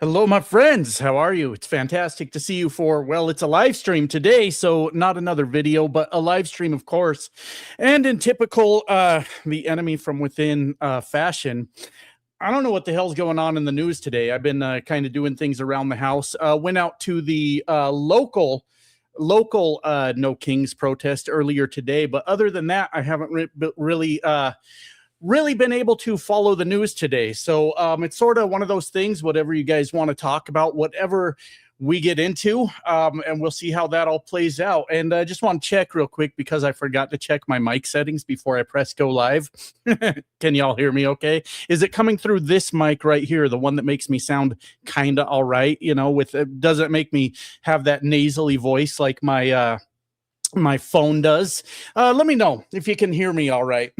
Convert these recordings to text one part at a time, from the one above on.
Hello, my friends. How are you? It's fantastic to see you for, well, it's a live stream today, so not another video, but a live stream, of course. And in typical the enemy from within fashion, I don't know what the hell's going on in the news today. I've been kind of doing things around the house. Went out to the local No Kings protest earlier today, but other than that, I haven't really been able to follow the news today. So it's sort of one of those things, whatever you guys want to talk about, whatever we get into, and we'll see how that all plays out. And I just want to check real quick because I forgot to check my mic settings before I press go live. Can y'all hear me okay? Is it coming through this mic right here, the one that makes me sound kind of all right, with doesn't make me have that nasally voice like my phone does. Let me know if you can hear me all right.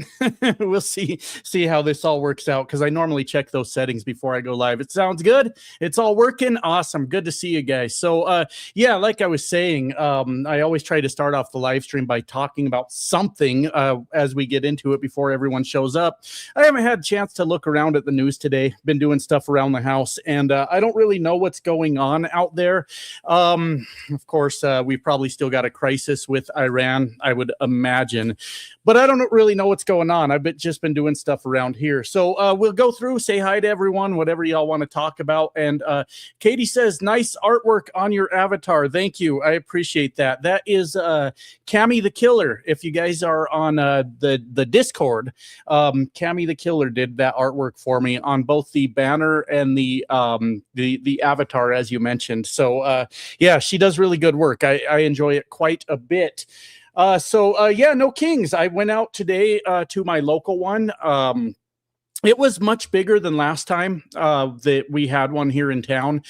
We'll see how this all works out, because I normally check those settings before I go live. It sounds good. It's all working. Awesome. Good to see you guys. So yeah, like I was saying, I always try to start off the live stream by talking about something as we get into it before everyone shows up. I haven't had a chance to look around at the news today. Been doing stuff around the house, and I don't really know what's going on out there. Of course, we've probably still got a crisis with Iran, I would imagine, but I don't really know what's going on. I've just been doing stuff around here. So we'll go through, say hi to everyone, whatever y'all want to talk about. And Katie says, nice artwork on your avatar. Thank you. I appreciate that. That is Cammy the Killer. If you guys are on the Discord, Cammy the Killer did that artwork for me on both the banner and the avatar, as you mentioned. So yeah, she does really good work. I enjoy it quite a bit. Yeah, No Kings. I went out today to my local one. It was much bigger than last time that we had one here in town.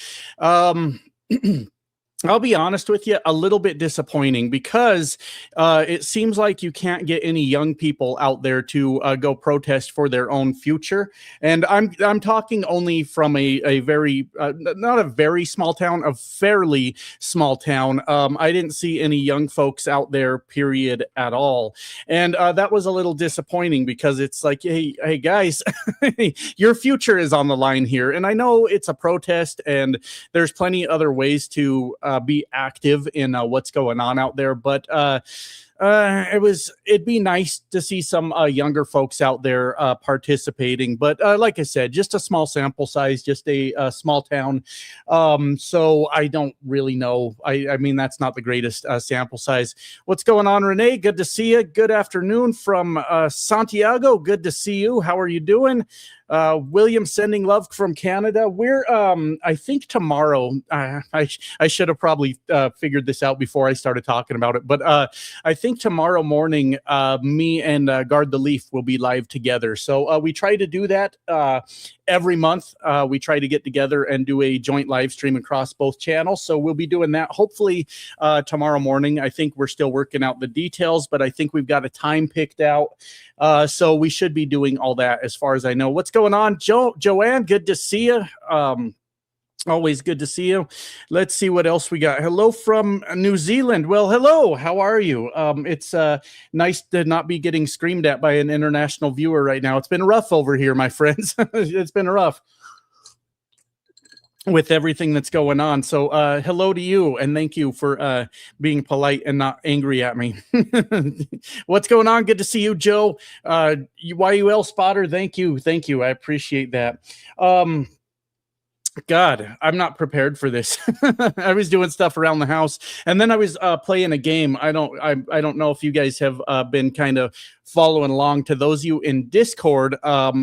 I'll be honest with you, a little bit disappointing, because it seems like you can't get any young people out there to go protest for their own future. And I'm talking only from a very not a very small town, a fairly small town. I didn't see any young folks out there, period, at all. And that was a little disappointing, because it's like, hey guys, your future is on the line here. And I know it's a protest, and there's plenty other ways to be active in what's going on out there, but it'd be nice to see some younger folks out there participating. But like I said, just a small sample size, just a small town. So I don't really know. I mean, that's not the greatest sample size. What's going on, Renee? Good to see you. Good afternoon from Santiago. Good to see you. How are you doing? William sending love from Canada. We're I think tomorrow, I should have probably figured this out before I started talking about it, but I think tomorrow morning me and Guard the Leaf will be live together. So we try to do that every month. We try to get together and do a joint live stream across both channels. So we'll be doing that hopefully tomorrow morning. I think we're still working out the details, but I think we've got a time picked out. So we should be doing all that, as far as I know. What's going on, Joanne? Good to see you. Always good to see you. Let's see what else we got. Hello from New Zealand. Well, hello. How are you? It's nice to not be getting screamed at by an international viewer right now. It's been rough over here, my friends. It's been rough with everything that's going on. So hello to you, and thank you for being polite and not angry at me. What's going on? Good to see you, Joe. YUL spotter, thank you. I appreciate that. God, I'm not prepared for this. I was doing stuff around the house, and then I was playing a game. I don't know if you guys have been kind of following along. To those of you in Discord,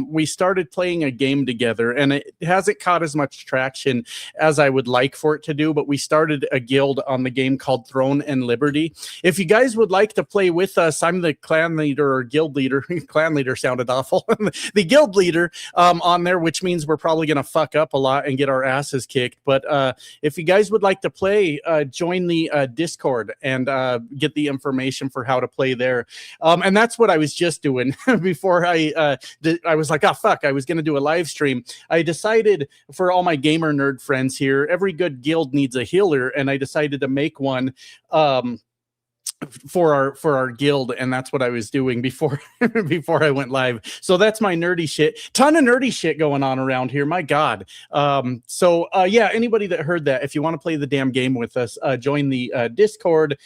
we started playing a game together, and it hasn't caught as much traction as I would like for it to do, but we started a guild on the game called Throne and Liberty. If you guys would like to play with us, I'm the clan leader or guild leader. Clan leader sounded awful. The guild leader on there, which means we're probably going to fuck up a lot and get our asses kicked. But if you guys would like to play, join the Discord and get the information for how to play there. And that's what I was just doing before I was like, oh fuck, I was going to do a live stream. I decided, for all my gamer nerd friends here, every good guild needs a healer, and I decided to make one for our guild, and that's what I was doing before before I went live. So that's my nerdy shit. Ton of nerdy shit going on around here, my god. Yeah, anybody that heard that, if you want to play the damn game with us, join the Discord.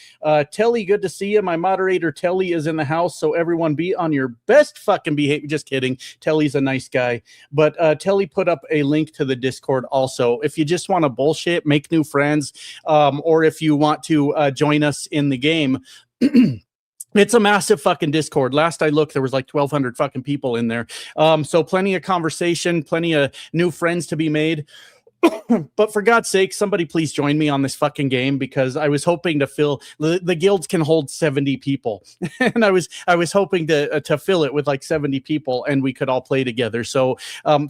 Telly, good to see you. My moderator Telly is in the house, so everyone be on your best fucking behavior. Just kidding, Telly's a nice guy, but Telly put up a link to the Discord also. If you just want to bullshit, make new friends, or if you want to join us in the game, it's a massive fucking Discord. Last I looked, there was like 1,200 fucking people in there. So plenty of conversation, plenty of new friends to be made. But for God's sake, somebody please join me on this fucking game, because I was hoping to fill the guilds can hold 70 people, and I was hoping to fill it with like 70 people, and we could all play together. So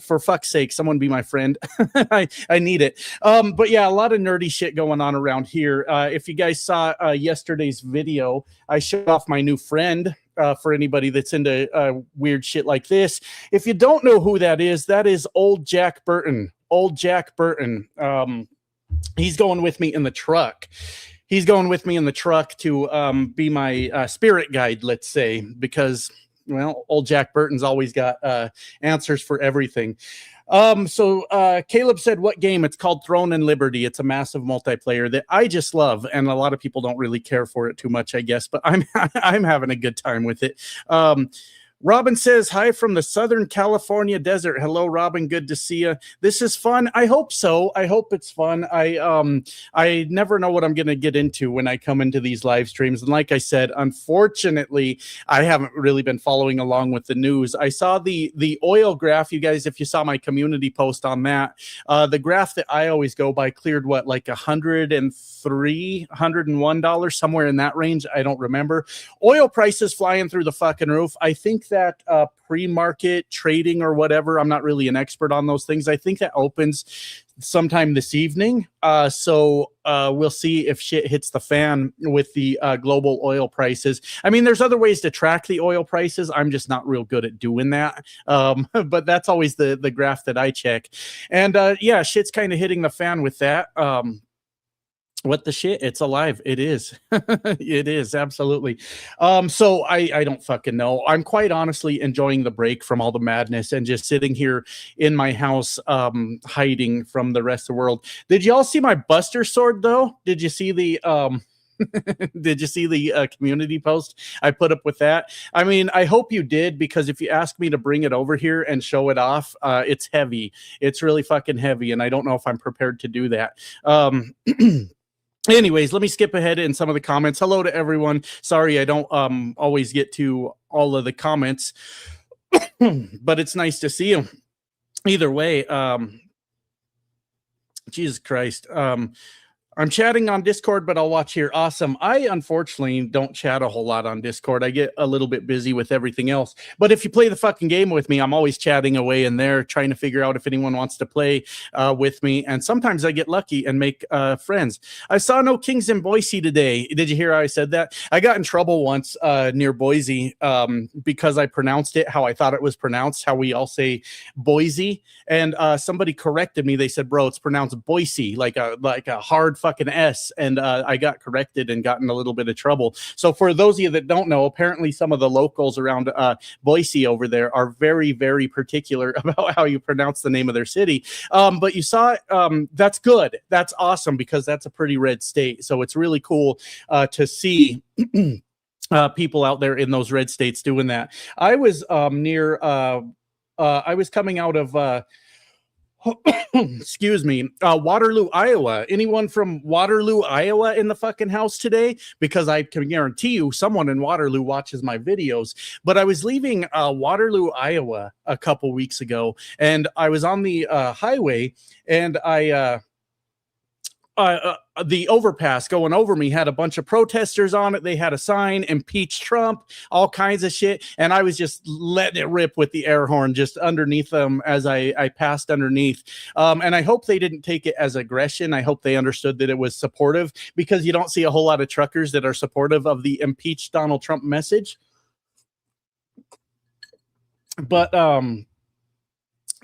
for fuck's sake, someone be my friend. I need it. But yeah, a lot of nerdy shit going on around here. If you guys saw yesterday's video, I showed off my new friend. For anybody that's into weird shit like this, if you don't know who that is old Jack Burton. Old Jack Burton. He's going with me in the truck. He's going with me in the truck to be my spirit guide, let's say, because, well, old Jack Burton's always got answers for everything. Caleb said, what game? It's called Throne and Liberty. It's a massive multiplayer that I just love, and a lot of people don't really care for it too much, I guess, but I'm having a good time with it. Robin says, hi from the Southern California desert. Hello, Robin. Good to see you. This is fun. I hope so. I hope it's fun. I never know what I'm going to get into when I come into these live streams. And like I said, unfortunately, I haven't really been following along with the news. I saw the oil graph. You guys, if you saw my community post on that, the graph that I always go by cleared what, like $103, $101, somewhere in that range. I don't remember. Oil prices flying through the fucking roof. I think that pre-market trading or whatever, I'm not really an expert on those things. I think that opens sometime this evening. So we'll see if shit hits the fan with the global oil prices. I mean, there's other ways to track the oil prices. I'm just not real good at doing that. But that's always the graph that I check. And yeah, shit's kind of hitting the fan with that. What the shit? It's alive. It is. It is, absolutely. So I don't fucking know. I'm quite honestly enjoying the break from all the madness and just sitting here in my house, hiding from the rest of the world. Did y'all see my Buster sword though? Did you see the did you see the community post I put up with that? I mean, I hope you did, because if you ask me to bring it over here and show it off, it's heavy. It's really fucking heavy, and I don't know if I'm prepared to do that. Anyways, let me skip ahead in some of the comments. Hello to everyone. Sorry, I don't always get to all of the comments, but it's nice to see you. Either way, Jesus Christ. I'm chatting on Discord, but I'll watch here. Awesome. I unfortunately don't chat a whole lot on Discord. I get a little bit busy with everything else. But if you play the fucking game with me, I'm always chatting away in there, trying to figure out if anyone wants to play with me. And sometimes I get lucky and make friends. I saw no Kings in Boise today. Did you hear how I said that? I got in trouble once near Boise because I pronounced it how I thought it was pronounced, how we all say Boise. And somebody corrected me. They said, bro, it's pronounced Boise, like a hard fucking S. And I got corrected and got in a little bit of trouble. So for those of you that don't know, apparently some of the locals around Boise over there are very, very particular about how you pronounce the name of their city. But you saw it. That's good. That's awesome, because that's a pretty red state. So it's really cool to see people out there in those red states doing that. I was near I was coming out of excuse me, Waterloo, Iowa. Anyone from Waterloo, Iowa in the fucking house today? Because I can guarantee you someone in Waterloo watches my videos. But I was leaving Waterloo, Iowa a couple weeks ago, and I was on the highway, and the overpass going over me had a bunch of protesters on it. They had a sign, impeach Trump, all kinds of shit. And I was just letting it rip with the air horn just underneath them as I passed underneath. And I hope they didn't take it as aggression. I hope they understood that it was supportive, because you don't see a whole lot of truckers that are supportive of the impeach Donald Trump message. But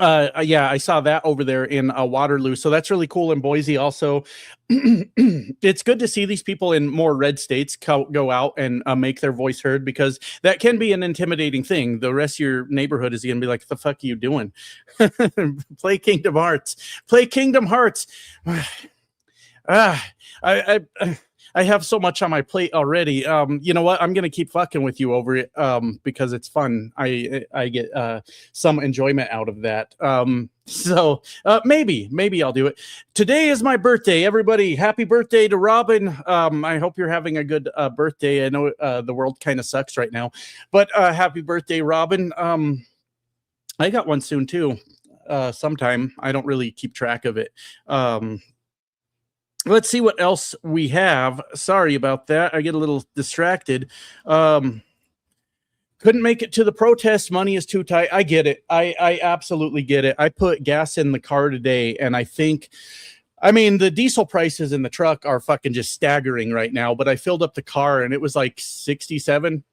Yeah, I saw that over there in Waterloo. So that's really cool in Boise. Also, it's good to see these people in more red states go out and make their voice heard, because that can be an intimidating thing. The rest of your neighborhood is going to be like, "The fuck are you doing? Play Kingdom Hearts. Play Kingdom Hearts." Ah, I have so much on my plate already. You know what? I'm gonna keep fucking with you over it because it's fun. I get some enjoyment out of that. So maybe I'll do it. Today is my birthday. Everybody, happy birthday to Robin. I hope you're having a good birthday. I know the world kind of sucks right now, but happy birthday, Robin. I got one soon too. Sometime. I don't really keep track of it. Let's see what else we have. Sorry about that. I get a little distracted. Couldn't make it to the protest. Money is too tight. I get it. I absolutely get it. I put gas in the car today, and I mean, the diesel prices in the truck are fucking just staggering right now, but I filled up the car and it was like 67,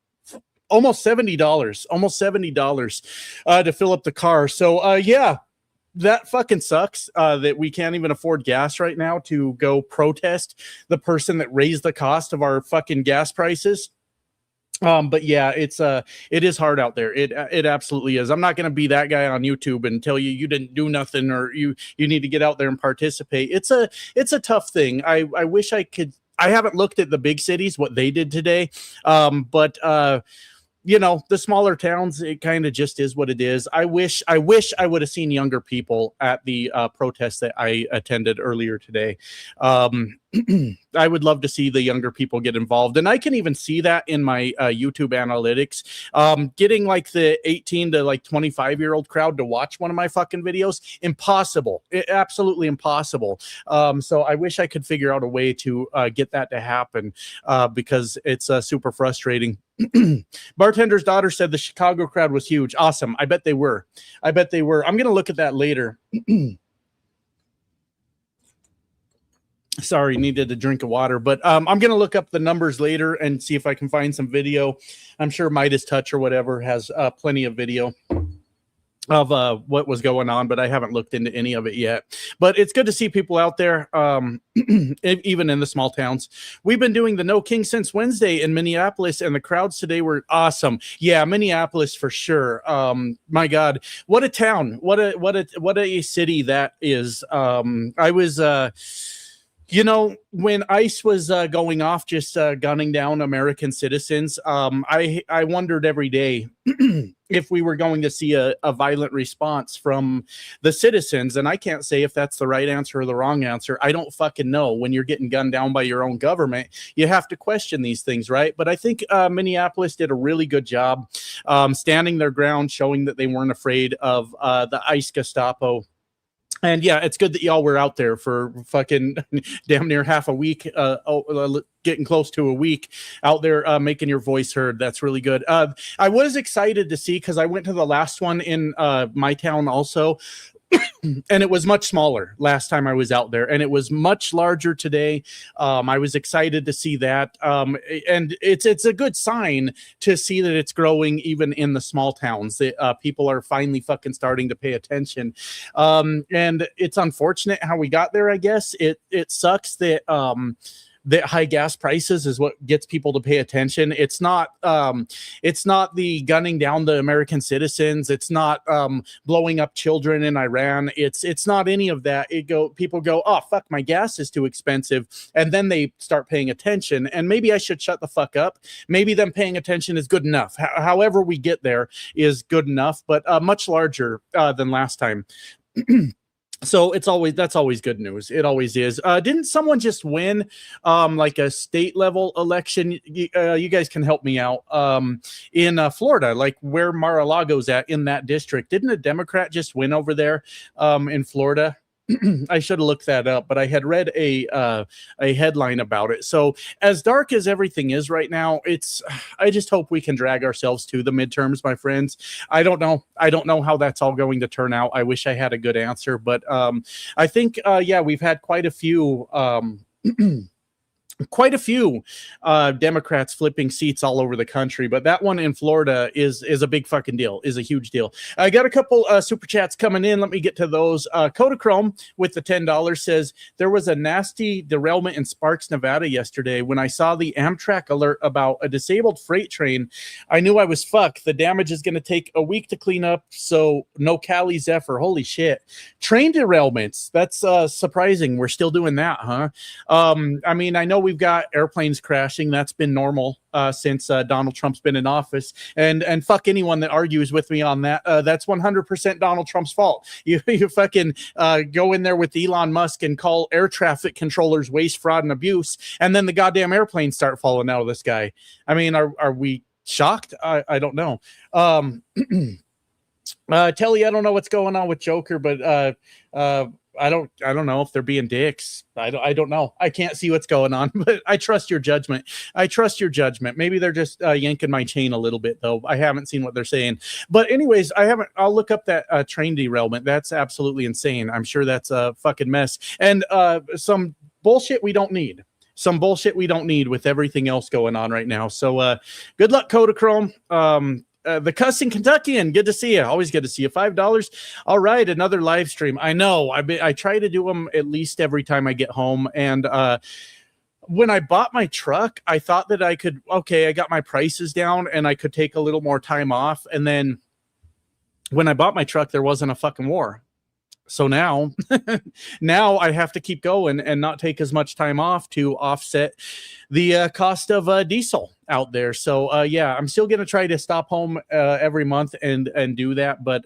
almost $70 to fill up the car. So yeah, that fucking sucks that we can't even afford gas right now to go protest the person that raised the cost of our fucking gas prices. But yeah, it is hard out there. It absolutely is. I'm not going to be that guy on YouTube and tell you didn't do nothing, or you need to get out there and participate. It's a tough thing. I wish I could. I haven't looked at the big cities, what they did today. But you know, the smaller towns, it kind of just is what it is. I wish I would have seen younger people at the protest that I attended earlier today. I would love to see the younger people get involved. And I can even see that in my YouTube analytics. Getting like the 18 to like 25-year-old crowd to watch one of my fucking videos, impossible. Absolutely impossible. So I wish I could figure out a way to get that to happen because it's super frustrating. Bartender's daughter said the Chicago crowd was huge. Awesome. I bet they were. I'm going to look at that later. Sorry, needed a drink of water, but I'm going to look up the numbers later and see if I can find some video. I'm sure Midas Touch or whatever has plenty of video of what was going on, but I haven't looked into any of it yet. But it's good to see people out there, even in the small towns. We've been doing the No King since Wednesday in Minneapolis, and the crowds today were awesome. Yeah, Minneapolis for sure. My God, what a town! What a city that is. I was. You know, when ICE was going off, just gunning down American citizens, I wondered every day if we were going to see a violent response from the citizens. And I can't say if that's the right answer or the wrong answer. I don't fucking know. When you're getting gunned down by your own government, you have to question these things, right? But I think Minneapolis did a really good job standing their ground, showing that they weren't afraid of the ICE Gestapo. And yeah, it's good that y'all were out there for fucking damn near half a week, getting close to a week out there making your voice heard. That's really good. I was excited to see, because I went to the last one in my town also. And it was much smaller last time I was out there, and it was much larger today. I was excited to see that. And it's a good sign to see that it's growing even in the small towns, that people are finally fucking starting to pay attention. And it's unfortunate how we got there, I guess. It sucks that that high gas prices is what gets people to pay attention. It's not the gunning down the American citizens. It's not blowing up children in Iran. It's not any of that. People go, oh fuck, my gas is too expensive, and then they start paying attention. And maybe I should shut the fuck up. Maybe them paying attention is good enough. However we get there is good enough, but much larger than last time. So that's always good news. It always is. Didn't someone just win like a state level election? You guys can help me out. In Florida, like where Mar-a-Lago's at in that district. Didn't a Democrat just win over there in Florida? I should have looked that up, but I had read a headline about it. So as dark as everything is right now, I just hope we can drag ourselves to the midterms, my friends. I don't know how that's all going to turn out. I wish I had a good answer, but I think yeah, we've had quite a few quite a few Democrats flipping seats all over the country, but that one in Florida is a big fucking deal, is a huge deal. I got a couple super chats coming in. Let me get to those. Kodachrome with the $10 says, there was a nasty derailment in Sparks, Nevada yesterday. When I saw the Amtrak alert about a disabled freight train, I knew I was fucked. The damage is going to take a week to clean up, so no Cali Zephyr. Holy shit. Train derailments, that's surprising. We're still doing that, huh? I mean, I know we've got airplanes crashing. That's been normal since Donald Trump's been in office. And fuck anyone that argues with me on that. That's 100% Donald Trump's fault. You fucking go in there with Elon Musk and call air traffic controllers waste, fraud, and abuse, and then the goddamn airplanes start falling out of the sky. I mean, are we shocked? I don't know. Telly, I don't know what's going on with Joker, but I don't know if they're being dicks. I don't know. I can't see what's going on, but I trust your judgment. I trust your judgment. Maybe they're just yanking my chain a little bit, though. I haven't seen what they're saying. But anyways, I'll look up that train derailment. That's absolutely insane. I'm sure that's a fucking mess. And some bullshit we don't need. Some bullshit we don't need with everything else going on right now. So good luck, Kodachrome. The Cussing Kentuckian, good to see you. Always good to see you. $5. All right, another live stream. I know. I try to do them at least every time I get home. And when I bought my truck, I thought that I could. Okay, I got my prices down, and I could take a little more time off. And then when I bought my truck, there wasn't a fucking war. So now, now I have to keep going and not take as much time off to offset the cost of diesel out there. So yeah, I'm still going to try to stop home every month and do that. But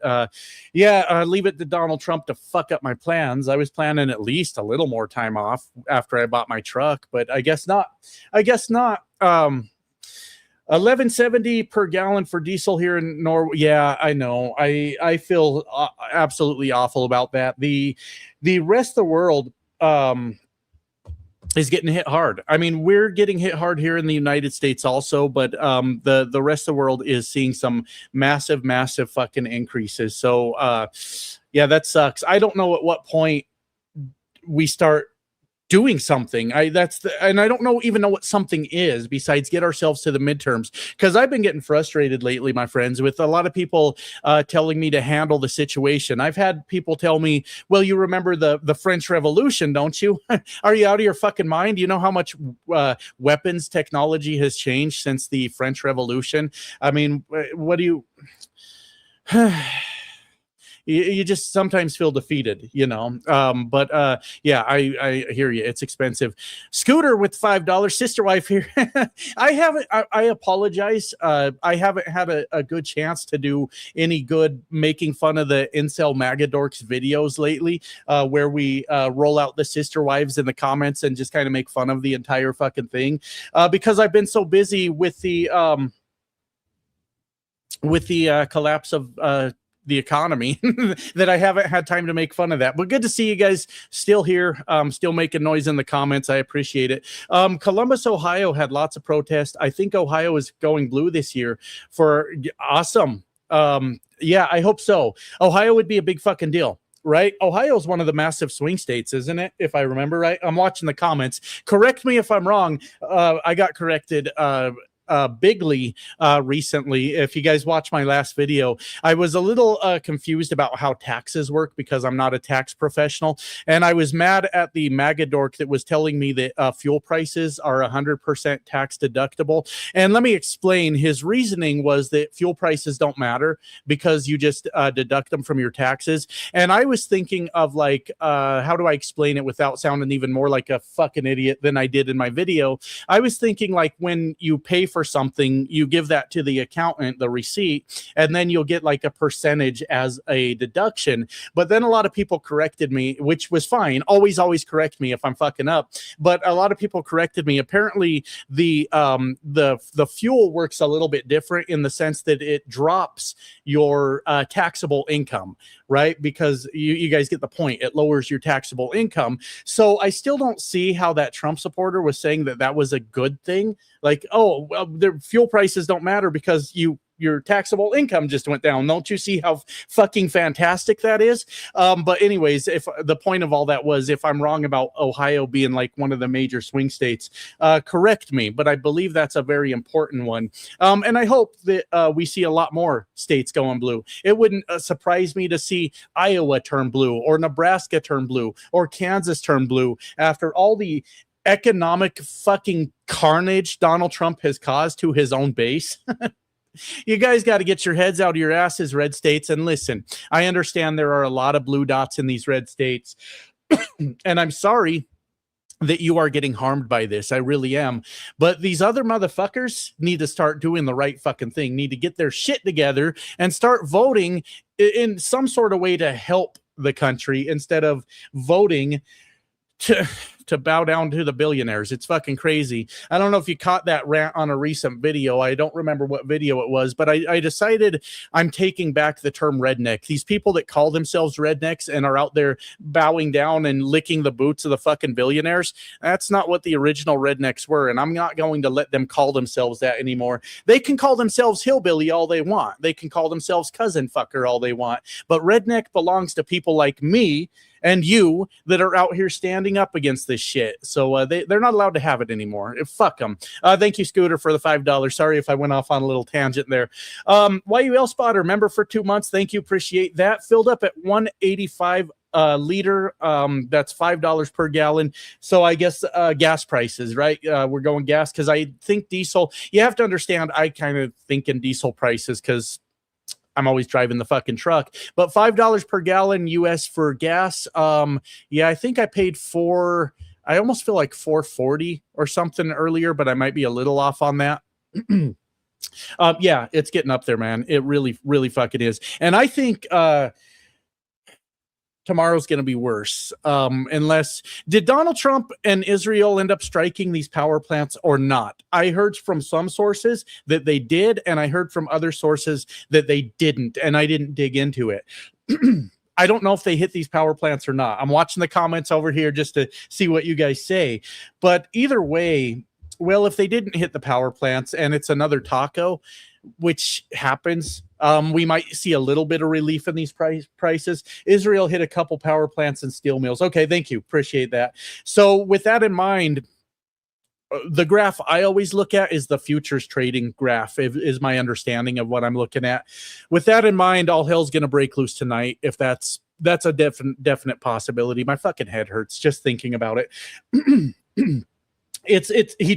yeah, leave it to Donald Trump to fuck up my plans. I was planning at least a little more time off after I bought my truck, but I guess not. I guess not. 1170 per gallon for diesel here in Norway. Yeah, I know. I feel absolutely awful about that. The rest of the world is getting hit hard. I mean, we're getting hit hard here in the United States also, but the rest of the world is seeing some massive fucking increases. So yeah, that sucks. I don't know at what point we start doing something. And I don't even know what something is besides get ourselves to the midterms, because I've been getting frustrated lately, my friends, with a lot of people telling me to handle the situation. I've had people tell me, well, you remember the French Revolution, don't you? Are you out of your fucking mind? You know how much weapons technology has changed since the French Revolution? I mean, what do you you just sometimes feel defeated, you know. But yeah, I hear you. It's expensive. Scooter with $5. Sister wife here. I apologize. I haven't had a good chance to do any good making fun of the Incel Magadorks videos lately, where we roll out the sister wives in the comments and just kind of make fun of the entire fucking thing, because I've been so busy with the collapse of the economy that I haven't had time to make fun of that. But good to see you guys still here, still making noise in the comments. I appreciate it. Columbus, Ohio had lots of protests. I think Ohio is going blue this year. Awesome. Yeah, I hope so. Ohio would be a big fucking deal, right? Ohio is one of the massive swing states, isn't it? If I remember right. I'm watching the comments. Correct me if I'm wrong. I got corrected bigly recently. If you guys watch my last video, I was a little confused about how taxes work because I'm not a tax professional, and I was mad at the Magadork that was telling me that fuel prices are 100% tax deductible. And let me explain. His reasoning was that fuel prices don't matter because you just deduct them from your taxes. And I was thinking of like, how do I explain it without sounding even more like a fucking idiot than I did in my video? I was thinking like when you pay for something, you give that to the accountant, the receipt, and then you'll get like a percentage as a deduction. But then a lot of people corrected me, which was fine. Always correct me if I'm fucking up. But a lot of people corrected me. Apparently the fuel works a little bit different in the sense that it drops your taxable income, right? Because you guys get the point. It lowers your taxable income. So I still don't see how that Trump supporter was saying that was a good thing. Like, oh, well, the fuel prices don't matter because you your taxable income just went down. Don't you see how fucking fantastic that is? But anyways, if the point of all that was, if I'm wrong about Ohio being like one of the major swing states, correct me, but I believe that's a very important one. And I hope that we see a lot more states going blue. It wouldn't surprise me to see Iowa turn blue, or Nebraska turn blue, or Kansas turn blue after all the economic fucking carnage Donald Trump has caused to his own base. You guys got to get your heads out of your asses, red states, and listen. I understand there are a lot of blue dots in these red states, and I'm sorry that you are getting harmed by this. I really am. But these other motherfuckers need to start doing the right fucking thing, need to get their shit together and start voting in some sort of way to help the country instead of voting to bow down to the billionaires. It's fucking crazy. I don't know if you caught that rant on a recent video. I don't remember what video it was, but I decided I'm taking back the term redneck. These people that call themselves rednecks and are out there bowing down and licking the boots of the fucking billionaires, that's not what the original rednecks were, and I'm not going to let them call themselves that anymore. They can call themselves hillbilly all they want. They can call themselves cousin fucker all they want, but redneck belongs to people like me and you that are out here standing up against this shit. So they're not allowed to have it anymore. Fuck them. Thank you, Scooter, for the $5. Sorry if I went off on a little tangent there. YUL Spotter, member for 2 months. Thank you. Appreciate that. Filled up at 185 liter. That's $5 per gallon. So I guess gas prices, right? We're going gas because I think diesel, you have to understand, I kind of think in diesel prices because I'm always driving the fucking truck, but $5 per gallon US for gas. Yeah, I think I paid I almost feel like $4.40 or something earlier, but I might be a little off on that. Yeah, it's getting up there, man. It really, really fucking is. And I think, tomorrow's going to be worse. Did Donald Trump and Israel end up striking these power plants or not? I heard from some sources that they did, and I heard from other sources that they didn't, and I didn't dig into it. I don't know if they hit these power plants or not. I'm watching the comments over here just to see what you guys say. But either way, well, if they didn't hit the power plants and it's another taco, which happens, we might see a little bit of relief in these prices. Israel hit a couple power plants and steel mills. Okay, thank you. Appreciate that. So with that in mind, the graph I always look at is the futures trading graph, is my understanding of what I'm looking at. With that in mind, all hell's going to break loose tonight. If that's a definite possibility. My fucking head hurts just thinking about it. He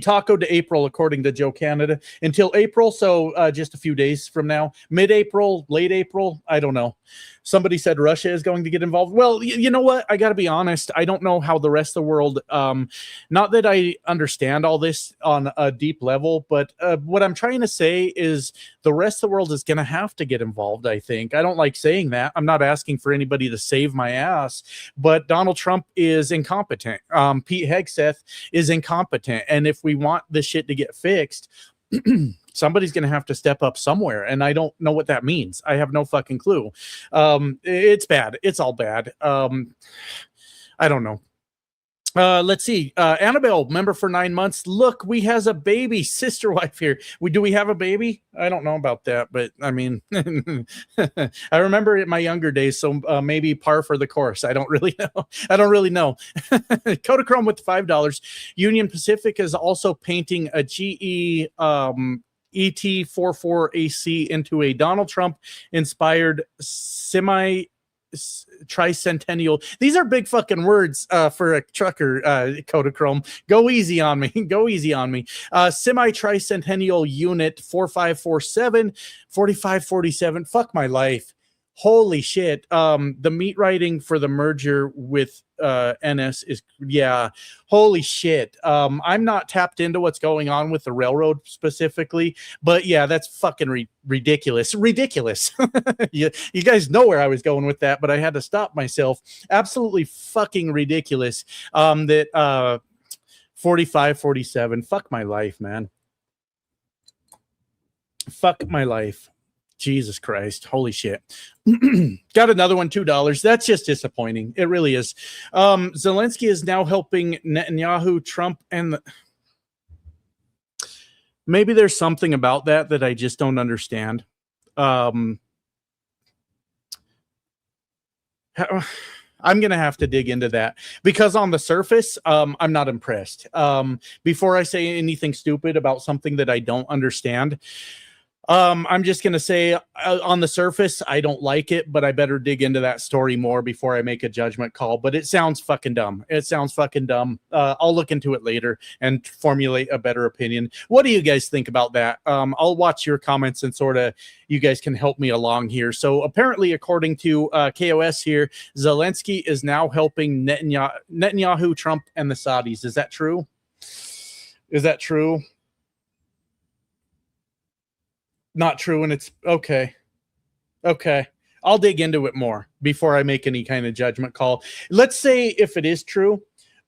tacoed to April, according to Joe Canada, until April. So just a few days from now, mid-April, late April. I don't know. Somebody said Russia is going to get involved. Well, you know what? I got to be honest. I don't know how the rest of the world, not that I understand all this on a deep level, but what I'm trying to say is the rest of the world is going to have to get involved, I think. I don't like saying that. I'm not asking for anybody to save my ass, but Donald Trump is incompetent. Pete Hegseth is incompetent. And if we want this shit to get fixed, somebody's going to have to step up somewhere. And I don't know what that means. I have no fucking clue. It's bad. It's all bad. I don't know. Let's see. Annabelle, member for 9 months. Look, we has a baby, sister wife here. Do we have a baby? I don't know about that, but I mean, I remember it in my younger days. So maybe par for the course. I don't really know. I don't really know. Kodachrome with $5. Union Pacific is also painting a GE ET44AC into a Donald Trump inspired tricentennial. These are big fucking words for a trucker. Kodachrome, go easy on me. Go easy on me. Semi-tricentennial unit 4547 4547. Fuck my life. Holy shit. The meat writing for the merger with NS is, yeah, holy shit. I'm not tapped into what's going on with the railroad specifically, but yeah, that's fucking ridiculous. You guys know where I was going with that, but I had to stop myself. Absolutely fucking ridiculous. That 4547. Fuck my life, man. Fuck my life. Jesus Christ. Holy shit. Got another one, $2. That's just disappointing. It really is. Zelensky is now helping Netanyahu, Trump, and maybe there's something about that I just don't understand. Um, I'm gonna have to dig into that because on the surface, I'm not impressed. Before I say anything stupid about something that I don't understand, I'm just gonna say on the surface, I don't like it, but I better dig into that story more before I make a judgment call. But it sounds fucking dumb. It sounds fucking dumb. I'll look into it later and formulate a better opinion. What do you guys think about that? I'll watch your comments and sort of you guys can help me along here. So apparently, according to KOS here, Zelensky is now helping Netanyahu, Trump, and the Saudis. Is that true? Is that true? Not true, and it's okay. Okay. I'll dig into it more before I make any kind of judgment call. Let's say if it is true,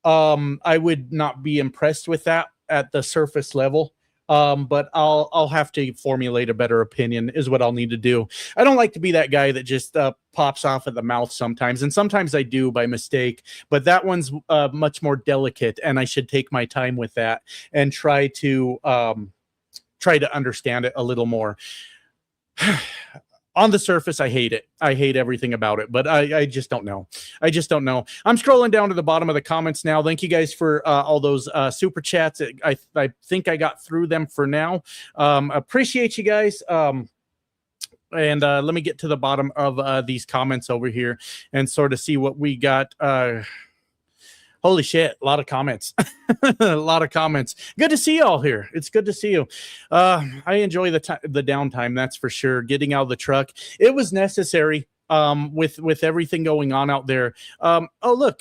I would not be impressed with that at the surface level. But I'll have to formulate a better opinion is what I'll need to do. I don't like to be that guy that just pops off at the mouth sometimes, and sometimes I do by mistake, but that one's much more delicate, and I should take my time with that and try to understand it a little more. On the surface, I hate it. I hate everything about it, but I just don't know. I just don't know. I'm scrolling down to the bottom of the comments now. Thank you guys for all those super chats. I think I got through them for now. Appreciate you guys. And let me get to the bottom of these comments over here and sort of see what we got. Holy shit, a lot of comments. A lot of comments. Good to see you all here. It's good to see you. I enjoy the downtime, that's for sure. Getting out of the truck. It was necessary with everything going on out there. Oh, look.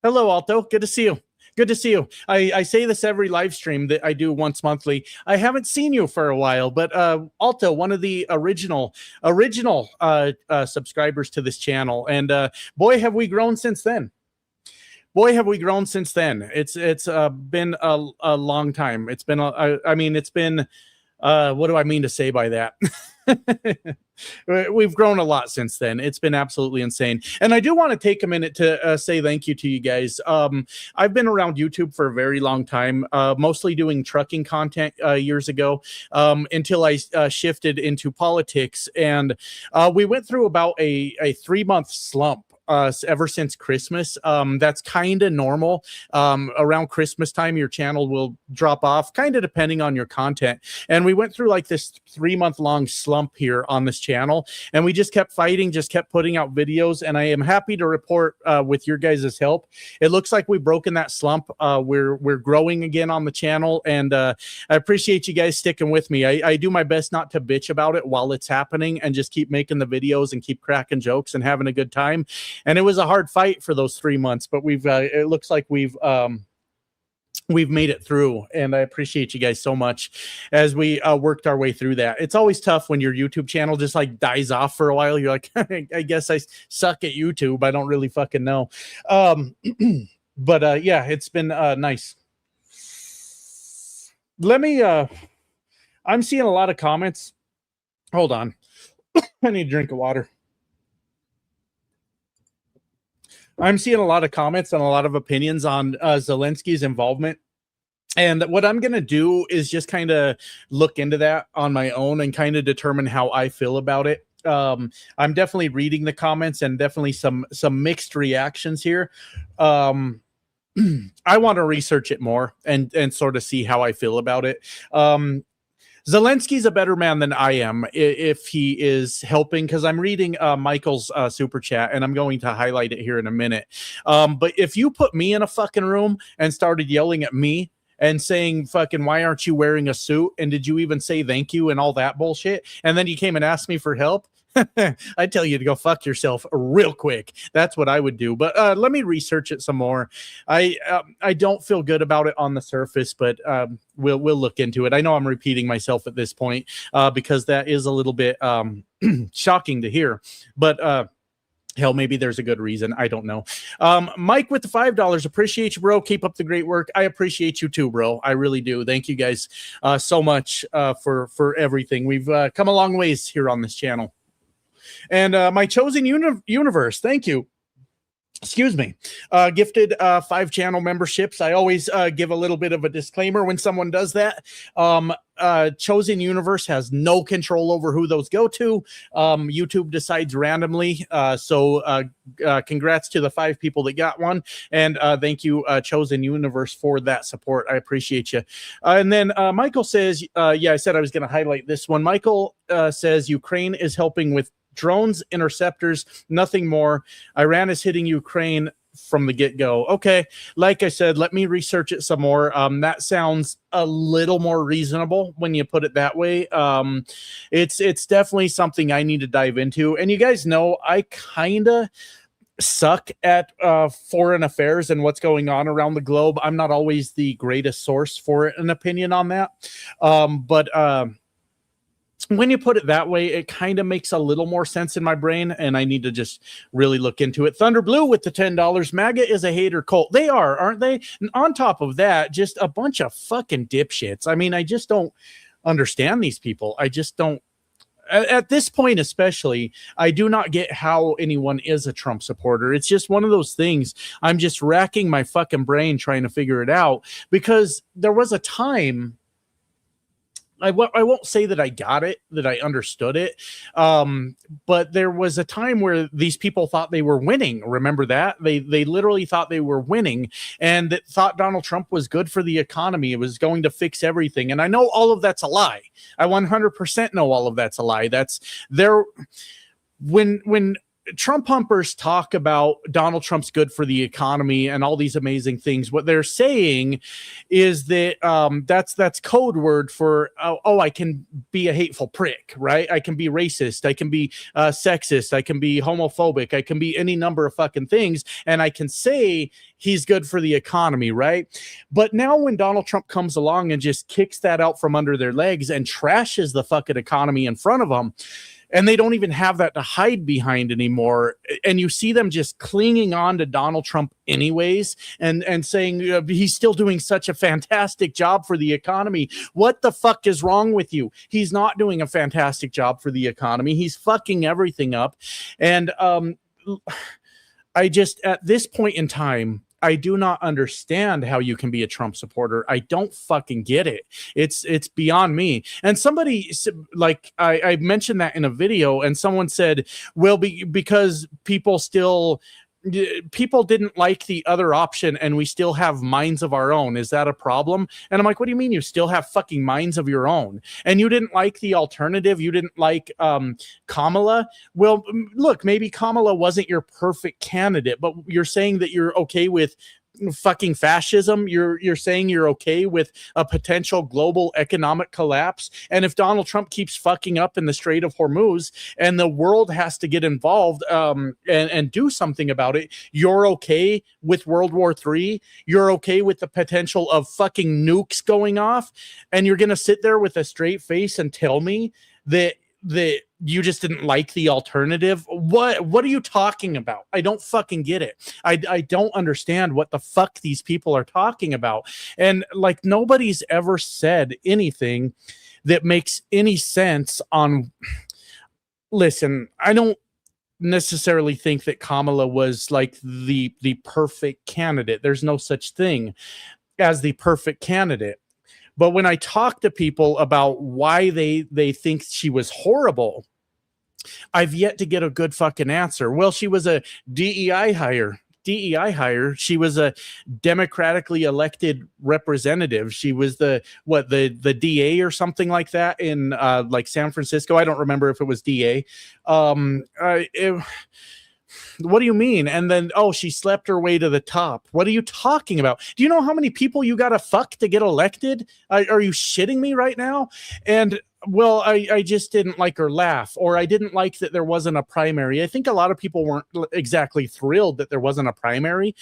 Hello, Alto. Good to see you. Good to see you. I say this every live stream that I do once monthly. I haven't seen you for a while, but Alto, one of the original subscribers to this channel. And boy, have we grown since then. Boy, have we grown since then. It's been a long time. It's been, it's been, what do I mean to say by that? We've grown a lot since then. It's been absolutely insane. And I do want to take a minute to say thank you to you guys. I've been around YouTube for a very long time, mostly doing trucking content years ago, until I shifted into politics. And we went through about a 3-month slump. Ever since Christmas. That's kind of normal. Around Christmas time, your channel will drop off, kind of depending on your content. And we went through like this 3-month long slump here on this channel, and we just kept fighting, just kept putting out videos. And I am happy to report, with your guys' help, it looks like we've broken that slump. We're growing again on the channel, and I appreciate you guys sticking with me. I do my best not to bitch about it while it's happening, and just keep making the videos and keep cracking jokes and having a good time. And it was a hard fight for those 3 months, but it looks like we've made it through, and I appreciate you guys so much as we worked our way through that. It's always tough when your YouTube channel just like dies off for a while. You're like, I guess I suck at YouTube. I don't really fucking know. But yeah, it's been nice. Let me, I'm seeing a lot of comments. Hold on. I need a drink of water. I'm seeing a lot of comments and a lot of opinions on Zelensky's involvement. And what I'm going to do is just kind of look into that on my own and kind of determine how I feel about it. I'm definitely reading the comments and definitely some mixed reactions here. I want to research it more and sort of see how I feel about it. Zelensky's a better man than I am if he is helping, because I'm reading Michael's super chat, and I'm going to highlight it here in a minute. But if you put me in a fucking room and started yelling at me and saying fucking, why aren't you wearing a suit? And did you even say thank you and all that bullshit? And then you came and asked me for help. I'd tell you to go fuck yourself real quick. That's what I would do. But let me research it some more. I don't feel good about it on the surface, but we'll look into it. I know I'm repeating myself at this point because that is a little bit shocking to hear. But hell, maybe there's a good reason. I don't know. Mike with the $5. Appreciate you, bro. Keep up the great work. I appreciate you too, bro. I really do. Thank you guys so much for everything. We've come a long ways here on this channel. And my chosen universe, thank you excuse me, gifted 5 channel memberships. I always give a little bit of a disclaimer when someone does that. Chosen Universe has no control over who those go to. YouTube decides randomly. So congrats to the 5 people that got one. And thank you, Chosen Universe, for that support. I appreciate you. And then Michael says, yeah, I said I was going to highlight this one. Michael says Ukraine is helping with drones, interceptors, nothing more. Iran is hitting Ukraine from the get-go. Okay, like I said, let me research it some more. That sounds a little more reasonable when you put it that way. It's definitely something I need to dive into. And you guys know I kind of suck at foreign affairs and what's going on around the globe. I'm not always the greatest source for an opinion on that. But when you put it that way, it kind of makes a little more sense in my brain, and I need to just really look into it. Thunder Blue with the $10. MAGA is a hater cult. They are, aren't they? And on top of that, just a bunch of fucking dipshits. I mean, I just don't understand these people. I just don't. At this point, especially, I do not get how anyone is a Trump supporter. It's just one of those things. I'm just racking my fucking brain trying to figure it out, because there was a time. I won't say that I got it, that I understood it, but there was a time where these people thought they were winning. Remember that? They literally thought they were winning, and that thought Donald Trump was good for the economy. It was going to fix everything. And I know all of that's a lie. I 100% know all of that's a lie. That's there. When Trump humpers talk about Donald Trump's good for the economy and all these amazing things, what they're saying is that that's code word for, I can be a hateful prick, right? I can be racist. I can be sexist. I can be homophobic. I can be any number of fucking things. And I can say he's good for the economy, right? But now when Donald Trump comes along and just kicks that out from under their legs and trashes the fucking economy in front of them, and they don't even have that to hide behind anymore. And you see them just clinging on to Donald Trump anyways, and saying he's still doing such a fantastic job for the economy. What the fuck is wrong with you? He's not doing a fantastic job for the economy. He's fucking everything up. And I just, at this point in time, I do not understand how you can be a Trump supporter. I don't fucking get it. It's beyond me. And somebody, like, I mentioned that in a video, and someone said, well, because people didn't like the other option and we still have minds of our own. Is that a problem? And I'm like, what do you mean you still have fucking minds of your own? And you didn't like the alternative? You didn't like Kamala? Well, look, maybe Kamala wasn't your perfect candidate, but you're saying that you're okay with fucking fascism. You're saying you're okay with a potential global economic collapse. And if Donald Trump keeps fucking up in the Strait of Hormuz and the world has to get involved and do something about it, you're okay with World War III. You're okay with the potential of fucking nukes going off, and you're gonna sit there with a straight face and tell me that you just didn't like the alternative. What are you talking about? I don't fucking get it. I don't understand what the fuck these people are talking about. And like, nobody's ever said anything that makes any sense on. Listen, I don't necessarily think that Kamala was like the perfect candidate. There's no such thing as the perfect candidate. But when I talk to people about why they think she was horrible, I've yet to get a good fucking answer. Well, she was a DEI hire. She was a democratically elected representative. She was the DA or something like that in like San Francisco. I don't remember if it was DA. What do you mean? And then, she slept her way to the top. What are you talking about? Do you know how many people you got to fuck to get elected? Are you shitting me right now? And well, I just didn't like her laugh, or I didn't like that there wasn't a primary. I think a lot of people weren't exactly thrilled that there wasn't a primary.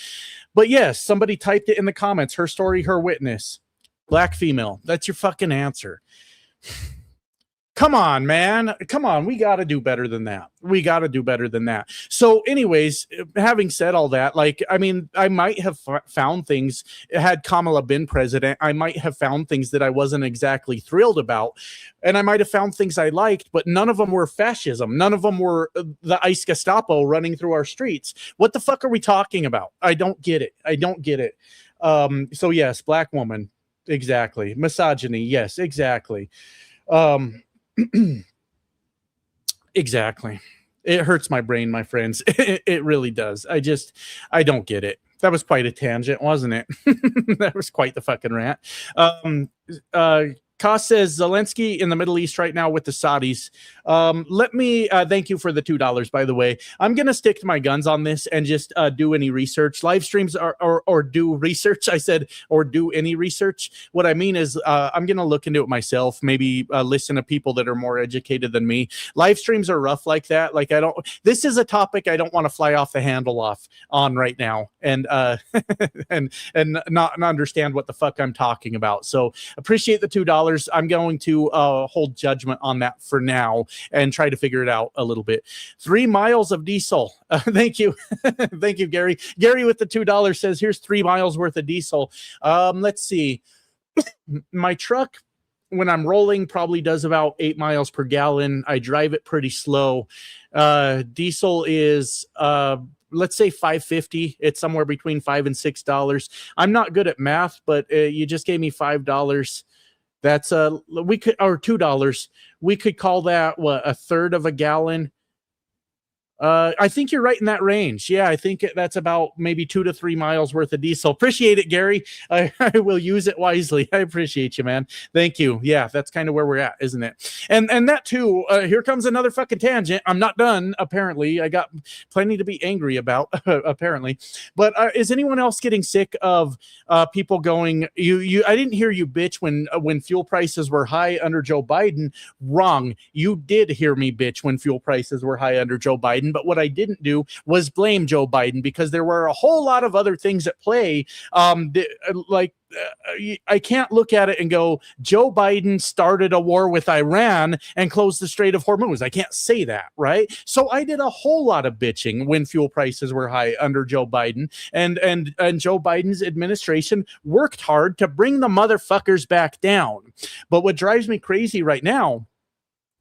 But yes, somebody typed it in the comments. Her story, her witness. Black female. That's your fucking answer. Come on, man. Come on. We got to do better than that. We got to do better than that. So, anyways, having said all that, like, I mean, I might have found things, had Kamala been president, I might have found things that I wasn't exactly thrilled about. And I might have found things I liked, but none of them were fascism. None of them were the ICE Gestapo running through our streets. What the fuck are we talking about? I don't get it. I don't get it. So, yes, black woman. Exactly. Misogyny. Yes, exactly. Exactly. It hurts my brain, my friends. It really does. I don't get it. That was quite a tangent, wasn't it? That was quite the fucking rant. Koss says Zelensky in the Middle East right now with the Saudis. Let me thank you for the $2, by the way. I'm going to stick to my guns on this and just do any research. Live streams or do research. I said, or do any research. What I mean is I'm going to look into it myself, maybe listen to people that are more educated than me. Live streams are rough like that. Like, this is a topic I don't want to fly off the handle off on right now and and not understand what the fuck I'm talking about. So appreciate the $2. I'm going to hold judgment on that for now and try to figure it out a little bit. 3 miles of diesel. Thank you. Thank you, Gary. Gary with the $2 says, here's 3 miles worth of diesel. Let's see. My truck, when I'm rolling, probably does about 8 miles per gallon. I drive it pretty slow. Diesel is let's say $5.50. It's somewhere between $5 and $6. I'm not good at math, but you just gave me $5. That's we could, or $2. We could call that what, a third of a gallon. I think you're right in that range. Yeah, I think that's about maybe 2 to 3 miles worth of diesel. Appreciate it, Gary. I will use it wisely. I appreciate you, man. Thank you. Yeah, that's kind of where we're at, isn't it? And that too, here comes another fucking tangent. I'm not done, apparently. I got plenty to be angry about, apparently. But is anyone else getting sick of people going, I didn't hear you bitch when fuel prices were high under Joe Biden. Wrong. You did hear me bitch when fuel prices were high under Joe Biden. But what I didn't do was blame Joe Biden, because there were a whole lot of other things at play. I can't look at it and go, Joe Biden started a war with Iran and closed the Strait of Hormuz. I can't say that, right? So I did a whole lot of bitching when fuel prices were high under Joe Biden, and Joe Biden's administration worked hard to bring the motherfuckers back down. But what drives me crazy right now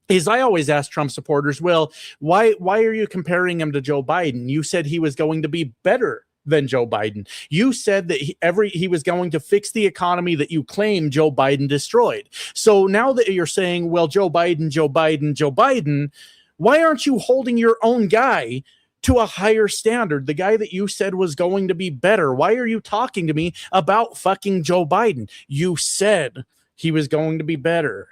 is I always ask Trump supporters, well, why are you comparing him to Joe Biden? You said he was going to be better than Joe Biden. You said that he was going to fix the economy that you claim Joe Biden destroyed. So now that you're saying, well, Joe Biden, why aren't you holding your own guy to a higher standard? The guy that you said was going to be better. Why are you talking to me about fucking Joe Biden? You said he was going to be better.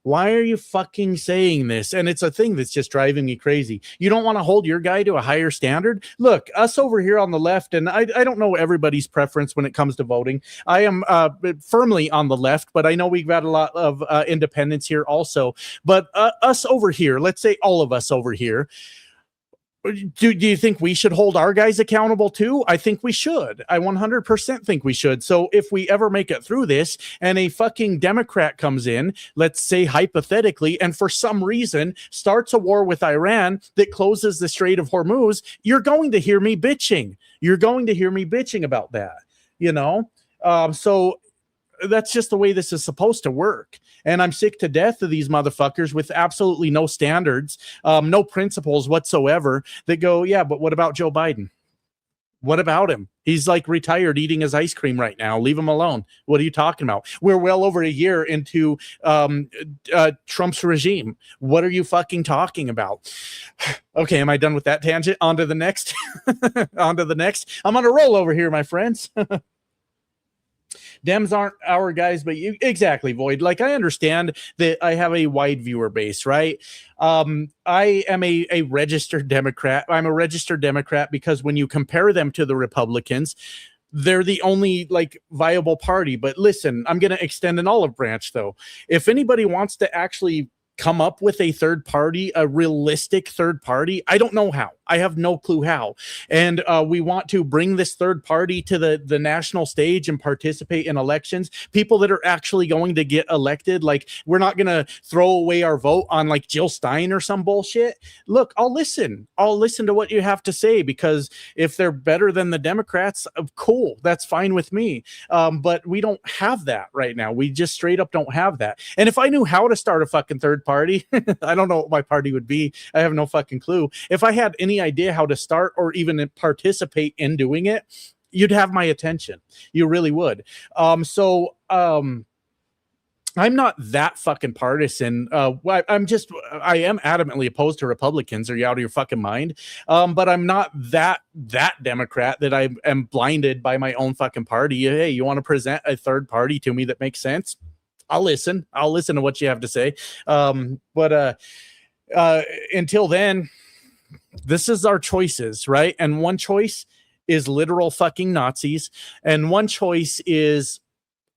Why are you fucking saying this? And it's a thing that's just driving me crazy. You don't want to hold your guy to a higher standard? Look, us over here on the left, and I don't know everybody's preference when it comes to voting. I am firmly on the left, but I know we've got a lot of independents here also. But us over here, let's say all of us over here, do you think we should hold our guys accountable too? I think we should. I 100% think we should. So if we ever make it through this and a fucking Democrat comes in, let's say hypothetically, and for some reason starts a war with Iran that closes the Strait of Hormuz, you're going to hear me bitching. You're going to hear me bitching about that, you know? So that's just the way this is supposed to work. And I'm sick to death of these motherfuckers with absolutely no standards, no principles whatsoever, that go, yeah, but what about Joe Biden? What about him? He's like retired eating his ice cream right now. Leave him alone. What are you talking about? We're well over a year into Trump's regime. What are you fucking talking about? Okay, am I done with that tangent? On to the next. On to the next. I'm on a roll over here, my friends. Dems aren't our guys, but you exactly, Void. Like, I understand that I have a wide viewer base, right? I am a registered Democrat. I'm a registered Democrat because when you compare them to the Republicans, they're the only like viable party. But listen, I'm going to extend an olive branch though. If anybody wants to actually come up with a third party, a realistic third party, I don't know how. I have no clue how. And we want to bring this third party to the national stage and participate in elections. People that are actually going to get elected. Like, we're not going to throw away our vote on like Jill Stein or some bullshit. Look, I'll listen to what you have to say, because if they're better than the Democrats, cool, that's fine with me. But we don't have that right now. We just straight up don't have that. And if I knew how to start a fucking third party, I don't know what my party would be. I have no fucking clue. If I had any idea how to start or even participate in doing it, you'd have my attention. You really would. I'm not that fucking partisan. I am adamantly opposed to Republicans. Are you out of your fucking mind? But I'm not that Democrat that I am blinded by my own fucking party. Hey, you want to present a third party to me that makes sense? I'll listen to what you have to say. But until then, this is our choices, right? And one choice is literal fucking Nazis, and one choice is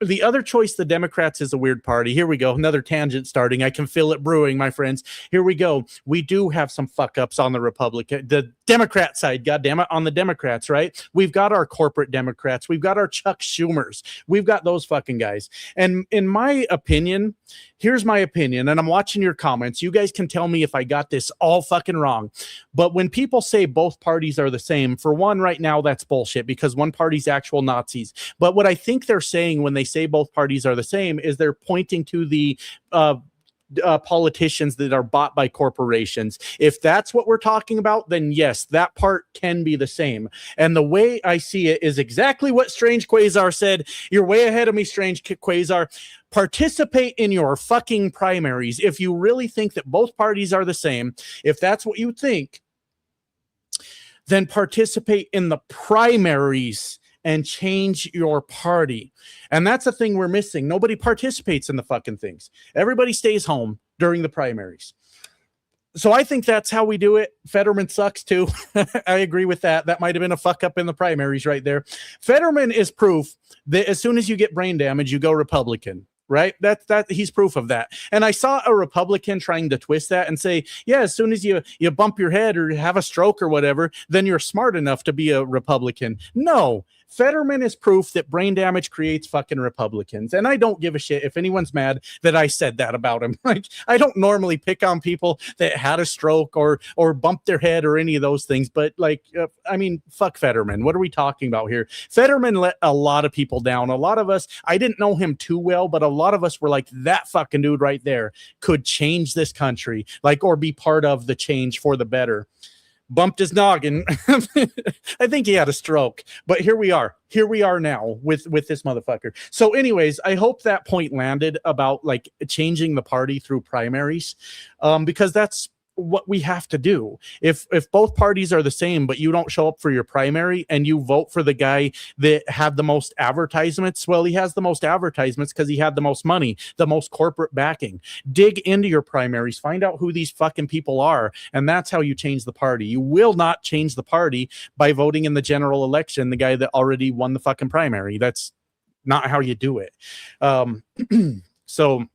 the other choice. The Democrats is a weird party. Here we go. Another tangent starting. I can feel it brewing, my friends. Here we go. We do have some fuck ups on the Democrat side. God damn it. On the Democrats, right? We've got our corporate Democrats. We've got our Chuck Schumers. We've got those fucking guys. And in my opinion, here's my opinion, and I'm watching your comments. You guys can tell me if I got this all fucking wrong. But when people say both parties are the same, for one, right now, that's bullshit, because one party's actual Nazis. But what I think they're saying when they say both parties are the same is they're pointing to the politicians that are bought by corporations. If that's what we're talking about, then yes, that part can be the same. And the way I see it is exactly what Strange Quasar said. You're way ahead of me, Strange Quasar. Participate in your fucking primaries. If you really think that both parties are the same, if that's what you think, then participate in the primaries and change your party. And that's the thing we're missing. Nobody participates in the fucking things. Everybody stays home during the primaries. So I think that's how we do it. Fetterman sucks too. I agree with that. That might have been a fuck up in the primaries right there. Fetterman is proof that as soon as you get brain damage, you go Republican. Right? That he's proof of that. And I saw a Republican trying to twist that and say, yeah, as soon as you bump your head or have a stroke or whatever, then you're smart enough to be a Republican. No. Fetterman is proof that brain damage creates fucking Republicans. And I don't give a shit if anyone's mad that I said that about him. Like, I don't normally pick on people that had a stroke or bumped their head or any of those things. But like, I mean, fuck Fetterman. What are we talking about here? Fetterman let a lot of people down. A lot of us, I didn't know him too well, but a lot of us were like, that fucking dude right there could change this country, like, or be part of the change for the better. Bumped his noggin. I think he had a stroke, but here we are now with this motherfucker. So anyways, I hope that point landed about like changing the party through primaries, because that's what we have to do. If both parties are the same, but you don't show up for your primary and you vote for the guy that had the most advertisements, well, he has the most advertisements because he had the most money, the most corporate backing. Dig into your primaries, find out who these fucking people are, and that's how you change the party. You will not change the party by voting in the general election the guy that already won the fucking primary. That's not how you do it. So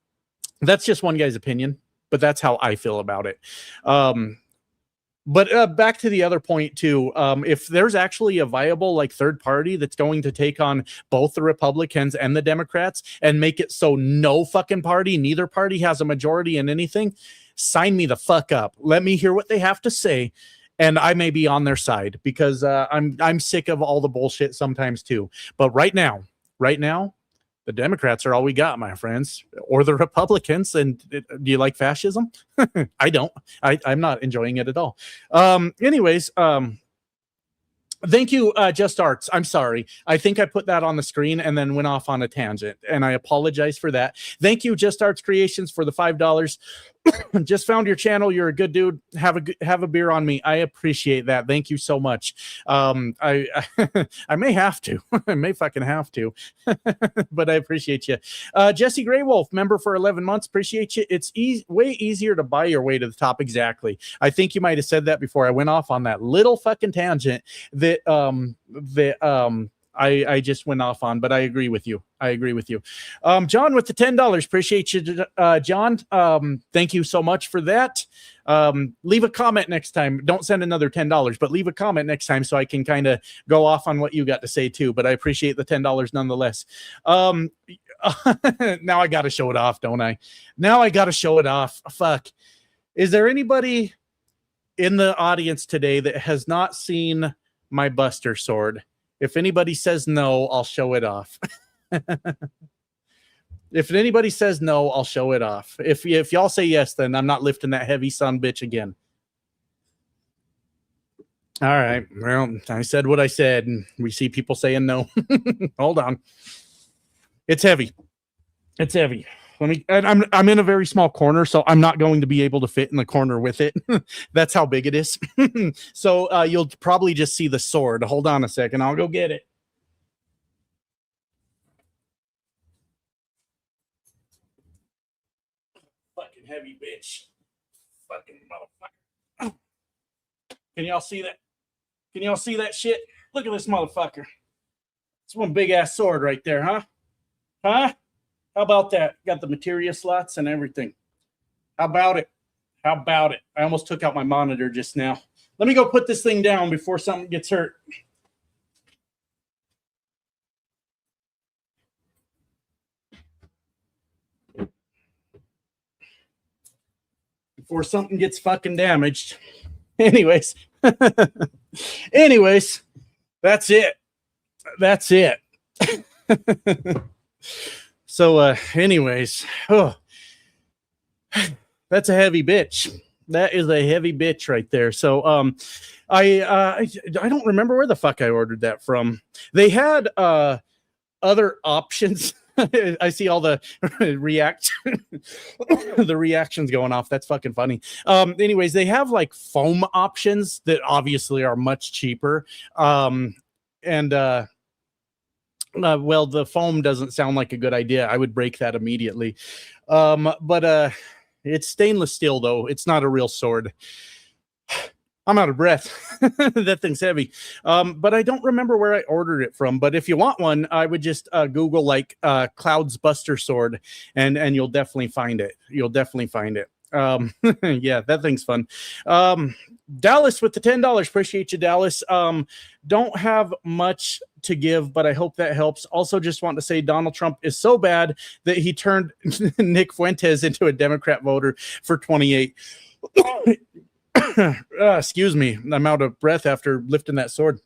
that's just one guy's opinion, but that's how I feel about it. But back to the other point too, if there's actually a viable like third party that's going to take on both the Republicans and the Democrats and make it so no fucking party, neither party has a majority in anything, sign me the fuck up. Let me hear what they have to say, and I may be on their side, because I'm sick of all the bullshit sometimes too. But right now, the Democrats are all we got, my friends, or the Republicans. And do you like fascism? I don't. I'm not enjoying it at all. Anyways, thank you, Just Arts. I'm sorry. I think I put that on the screen and then went off on a tangent, and I apologize for that. Thank you, Just Arts Creations, for the $5. Just found your channel. You're a good dude. Have a beer on me. I appreciate that. Thank you so much. I may have to. I may fucking have to. But I appreciate you. Jesse Gray Wolf, member for 11 months. Appreciate you. It's way easier to buy your way to the top. Exactly. I think you might have said that before I went off on that little fucking tangent that I just went off on, but I agree with you. John with the $10. Appreciate you, John. Thank you so much for that. Leave a comment next time. Don't send another $10, but leave a comment next time so I can kind of go off on what you got to say too. But I appreciate the $10 nonetheless. Now I got to show it off, don't I? Now I got to show it off. Fuck. Is there anybody in the audience today that has not seen my Buster sword? If anybody says no, I'll show it off. If anybody says no, I'll show it off. If y'all say yes, then I'm not lifting that heavy son bitch again. All right. Well, I said what I said, and we see people saying no. Hold on. It's heavy. It's heavy. I'm in a very small corner, so I'm not going to be able to fit in the corner with it. That's how big it is. So you'll probably just see the sword. Hold on a second. I'll go get it. Fucking heavy bitch. Fucking motherfucker. Can y'all see that? Can y'all see that shit? Look at this motherfucker. It's one big ass sword right there, huh? Huh? How about that? Got the materia slots and everything. How about it? How about it? I almost took out my monitor just now. Let me go put this thing down before something gets hurt. Before something gets fucking damaged. Anyways. Anyways. That's it. That's it. So, anyways, that's a heavy bitch. That is a heavy bitch right there. So, I don't remember where the fuck I ordered that from. They had other options. I see all the the reactions going off. That's fucking funny. Anyways, they have like foam options that obviously are much cheaper. Well, the foam doesn't sound like a good idea. I would break that immediately. But it's stainless steel, though. It's not a real sword. I'm out of breath. That thing's heavy. But I don't remember where I ordered it from. But if you want one, I would just Google like Cloud's Buster sword, and you'll definitely find it. You'll definitely find it. Yeah, that thing's fun. Dallas with the $10. Appreciate you, Dallas. Don't have much to give, but I hope that helps. Also, just want to say Donald Trump is so bad that he turned Nick Fuentes into a Democrat voter for 28. Excuse me. I'm out of breath after lifting that sword.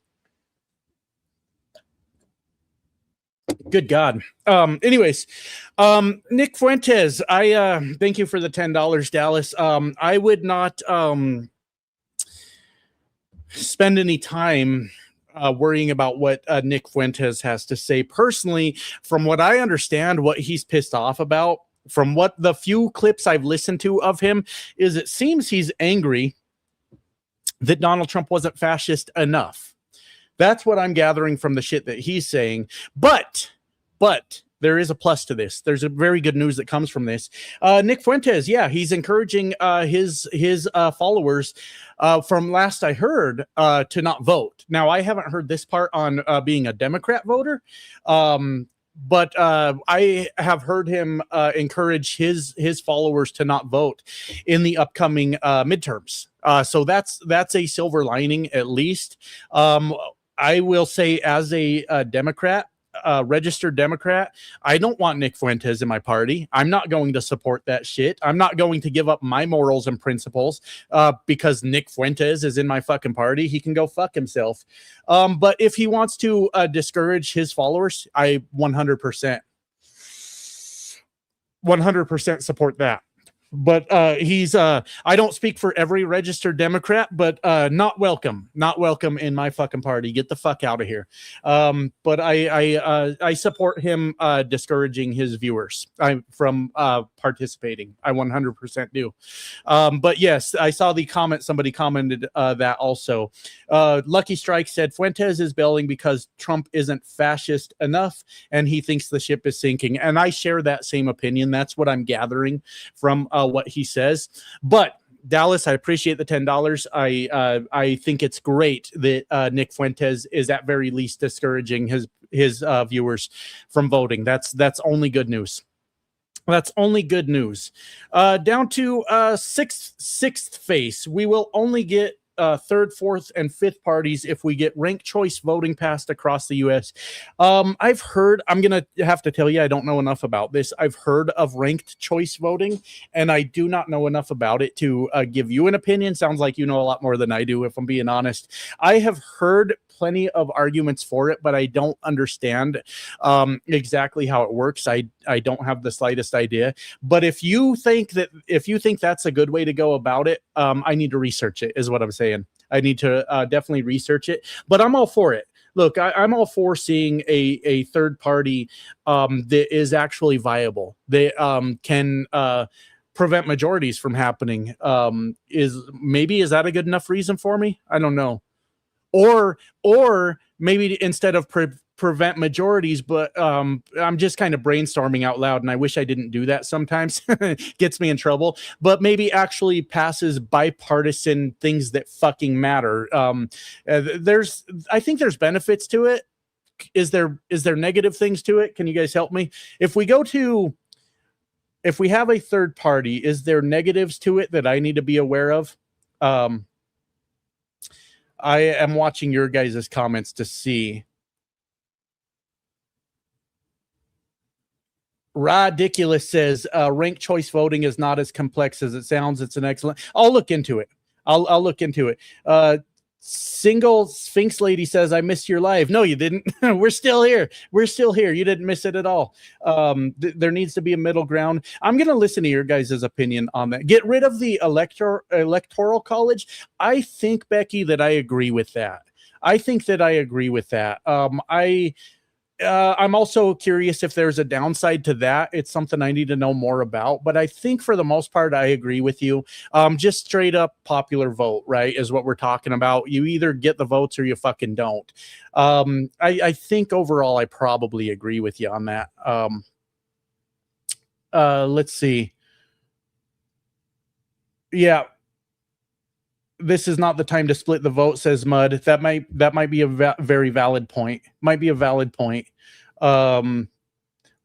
Good God. Anyways, Nick Fuentes, I thank you for the $10, Dallas. I would not spend any time worrying about what Nick Fuentes has to say. Personally, from what I understand, what he's pissed off about, from what the few clips I've listened to of him, is it seems he's angry that Donald Trump wasn't fascist enough. That's what I'm gathering from the shit that he's saying. But there is a plus to this. There's a very good news that comes from this. Nick Fuentes, yeah, he's encouraging his followers, from last I heard, to not vote. Now, I haven't heard this part on being a Democrat voter, but I have heard him encourage his followers to not vote in the upcoming midterms. So that's a silver lining, at least. I will say, as a Democrat, registered Democrat, I don't want Nick Fuentes in my party. I'm not going to support that shit. I'm not going to give up my morals and principles because Nick Fuentes is in my fucking party. He can go fuck himself. But if he wants to discourage his followers, I 100% support that. But he's I don't speak for every registered Democrat, but not welcome in my fucking party. Get the fuck out of here. But I support him discouraging his viewers from participating. I 100% do. But yes, I saw the comment. Somebody commented that also. Lucky Strike said Fuentes is bailing because Trump isn't fascist enough and he thinks the ship is sinking. And I share that same opinion. That's what I'm gathering from what he says. But Dallas, I appreciate the $10. I think it's great that Nick Fuentes is at very least discouraging his viewers from voting. That's only good news. That's only good news. Down to sixth face. We will only get third, fourth, and fifth parties if we get ranked choice voting passed across the U.S. I've heard, I'm going to have to tell you, I don't know enough about this. I've heard of ranked choice voting, and I do not know enough about it to give you an opinion. Sounds like you know a lot more than I do, if I'm being honest. I have heard plenty of arguments for it, but I don't understand exactly how it works. I don't have the slightest idea. But if you think that's a good way to go about it, I need to research it, is what I'm saying. I need to definitely research it, but I'm all for it. Look, I'm all for seeing a third party that is actually viable. They can prevent majorities from happening. Is that a good enough reason for me? I don't know. Or maybe instead of prevent majorities, but I'm just kind of brainstorming out loud, and I wish I didn't do that sometimes. Gets me in trouble. But maybe actually passes bipartisan things that fucking matter. I think there's benefits to it. Is there negative things to it? Can you guys help me? If we have a third party, is there negatives to it that I need to be aware of? I am watching your guys' comments to see. Ridiculous says ranked choice voting is not as complex as it sounds. It's an excellent. I'll look into it. I'll look into it. Single Sphinx Lady says, I missed your live. No, you didn't. We're still here. We're still here. You didn't miss it at all. There needs to be a middle ground. I'm going to listen to your guys' opinion on that. Get rid of the electoral college. I think, Becky, that I agree with that. I'm also curious if there's a downside to that. It's something I need to know more about, but I think for the most part, I agree with you. Just straight up popular vote, right, is what we're talking about. You either get the votes or you fucking don't. I think overall, I probably agree with you on that. Let's see. Yeah. This is not the time to split the vote, says Mud. That might be a very valid point.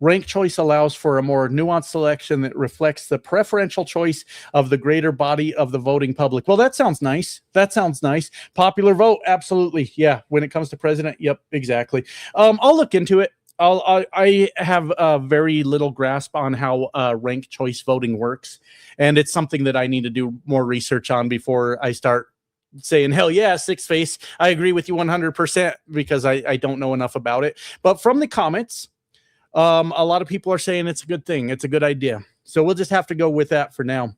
Ranked choice allows for a more nuanced selection that reflects the preferential choice of the greater body of the voting public. Well, that sounds nice. Popular vote, absolutely. Yeah, when it comes to president, yep, exactly. I'll look into it. I have a very little grasp on how ranked choice voting works, and it's something that I need to do more research on before I start saying, hell yeah, six face. I agree with you 100% because I don't know enough about it. But from the comments, a lot of people are saying it's a good thing. It's a good idea. So we'll just have to go with that for now.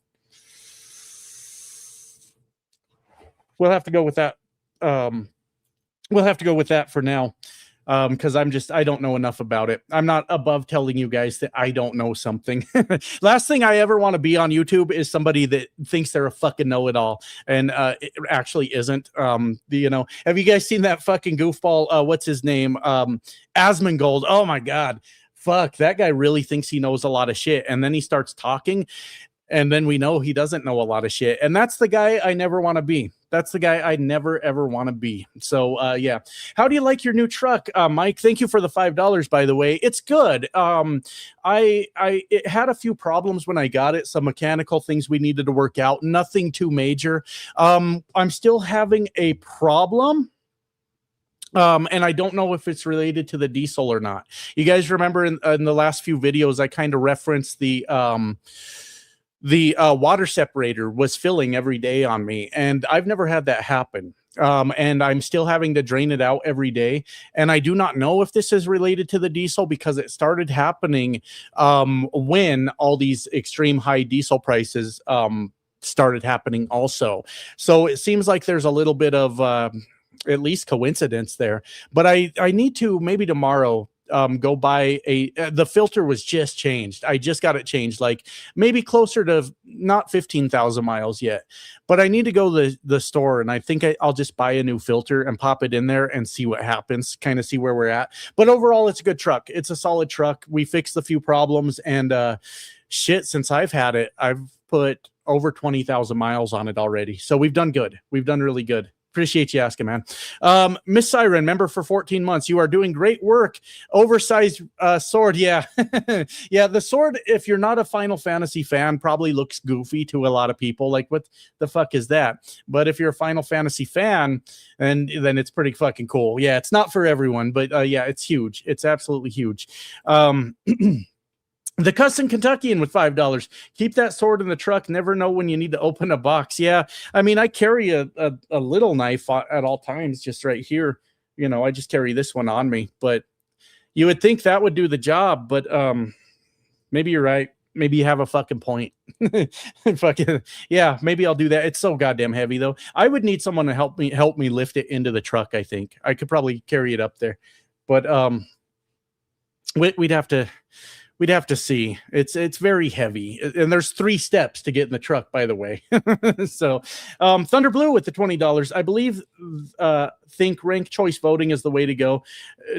We'll have to go with that. For now. Because I don't know enough about it. I'm not above telling you guys that I don't know something. Last thing I ever want to be on YouTube is somebody that thinks they're a fucking know-it-all, and it actually isn't. Have you guys seen that fucking goofball? What's his name? Asmongold. Oh my God. Fuck, that guy really thinks he knows a lot of shit, and then he starts talking, and then we know he doesn't know a lot of shit. And that's the guy I never want to be. That's the guy I never, ever want to be. So, yeah. How do you like your new truck, Mike? Thank you for the $5, by the way. It's good. It had a few problems when I got it. Some mechanical things we needed to work out. Nothing too major. I'm still having a problem. And I don't know if it's related to the diesel or not. You guys remember in the last few videos, I kind of referenced the water separator was filling every day on me, and I've never had that happen. And I'm still having to drain it out every day. And I do not know if this is related to the diesel because it started happening when all these extreme high diesel prices started happening also. So it seems like there's a little bit of at least coincidence there. But I need to maybe tomorrow go buy the filter was just changed. I just got it changed, like maybe closer to not 15,000 miles yet, but I need to go to the store, and I think I'll just buy a new filter and pop it in there and see what happens, kind of see where we're at. But overall, it's a good truck. It's a solid truck. We fixed a few problems, and shit, since I've had it, I've put over 20,000 miles on it already. So we've done good. We've done really good. Appreciate you asking, man. Miss Siren, member for 14 months. You are doing great work. Oversized sword. Yeah. Yeah, the sword, if you're not a Final Fantasy fan, probably looks goofy to a lot of people. Like, what the fuck is that? But if you're a Final Fantasy fan, and then it's pretty fucking cool. Yeah, it's not for everyone, but yeah, it's huge. It's absolutely huge. The Custom Kentuckian with $5. Keep that sword in the truck. Never know when you need to open a box. Yeah, I mean, I carry a little knife at all times, just right here. You know, I just carry this one on me. But you would think that would do the job. But maybe you're right. Maybe you have a fucking point. Fucking yeah. Maybe I'll do that. It's so goddamn heavy though. I would need someone to help me lift it into the truck. I think I could probably carry it up there, but we'd have to. We'd have to see. It's very heavy, and there's 3 steps to get in the truck, by the way. So, Thunder Blue with the $20. I believe think rank choice voting is the way to go.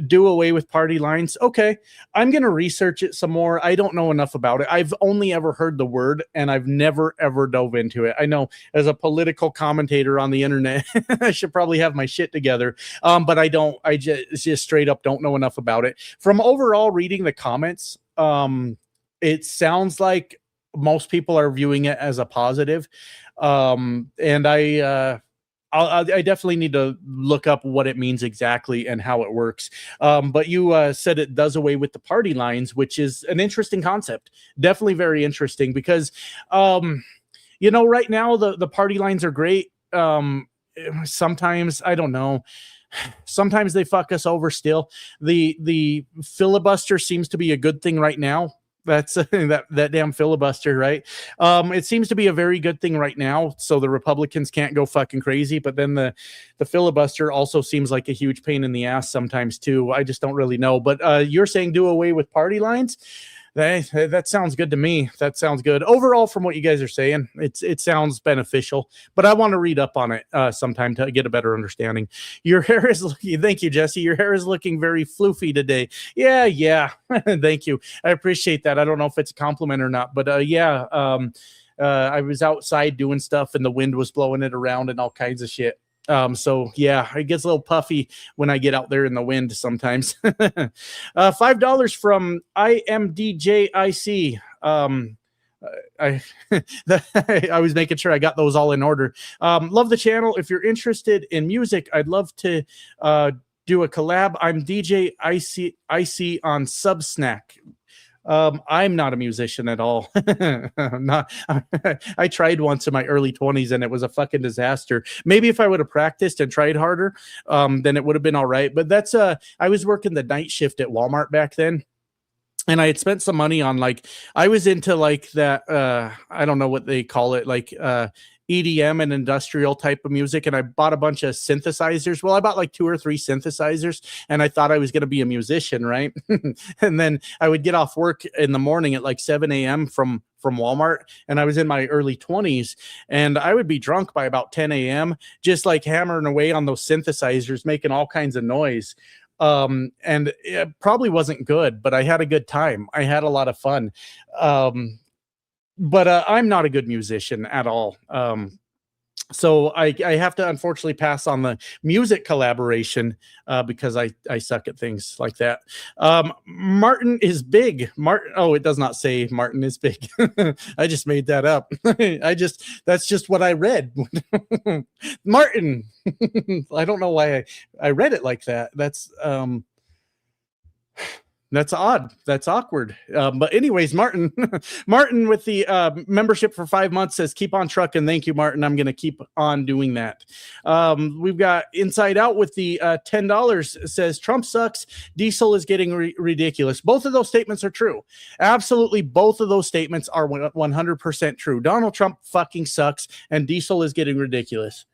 Do away with party lines. Okay, I'm gonna research it some more. I don't know enough about it. I've only ever heard the word, and I've never ever dove into it. I know as a political commentator on the internet, I should probably have my shit together. But I don't. I just straight up don't know enough about it. From overall reading the comments, it sounds like most people are viewing it as a positive. And I definitely need to look up what it means exactly and how it works. But you said it does away with the party lines, which is an interesting concept. Definitely very interesting because, you know, right now the party lines are great. Sometimes, I don't know. Sometimes they fuck us over still. The filibuster seems to be a good thing right now. That's that damn filibuster, right? It seems to be a very good thing right now, so the Republicans can't go fucking crazy. But then the filibuster also seems like a huge pain in the ass sometimes too. I just don't really know. But you're saying do away with party lines? That sounds good to me. That sounds good. Overall, from what you guys are saying, it sounds beneficial, but I want to read up on it sometime to get a better understanding. Your hair is looking, thank you, Jesse. Your hair is looking very floofy today. Yeah. Thank you. I appreciate that. I don't know if it's a compliment or not, but yeah, I was outside doing stuff and the wind was blowing it around and all kinds of shit. So yeah, it gets a little puffy when I get out there in the wind sometimes. $5 from IMDJIC. I was making sure I got those all in order. Love the channel. If you're interested in music, I'd love to do a collab. I'm DJ IC on Subsnack. I'm not a musician at all. I tried once in my early 20s and it was a fucking disaster. Maybe if I would have practiced and tried harder, then it would have been all right. But that's I was working the night shift at Walmart back then. And I had spent some money on I was into that, I don't know what they call it, EDM and industrial type of music. And I bought a bunch of synthesizers. Well, I bought 2 or 3 synthesizers and I thought I was going to be a musician. Right. And then I would get off work in the morning at 7 a.m. from Walmart. And I was in my early 20s and I would be drunk by about 10 a.m. just hammering away on those synthesizers, making all kinds of noise. And it probably wasn't good, but I had a good time. I had a lot of fun. But I'm not a good musician at all. So I have to unfortunately pass on the music collaboration because I suck at things like that. Martin is big. Martin. Oh, it does not say Martin is big. I just made that up. That's just what I read. Martin. I don't know why I read it like that. That's odd. That's awkward. But anyways, Martin, Martin with the membership for 5 months says, keep on trucking. Thank you, Martin. I'm going to keep on doing that. We've got Inside Out with the $10 says, Trump sucks. Diesel is getting ridiculous. Both of those statements are true. Absolutely. Both of those statements are 100% true. Donald Trump fucking sucks and diesel is getting ridiculous.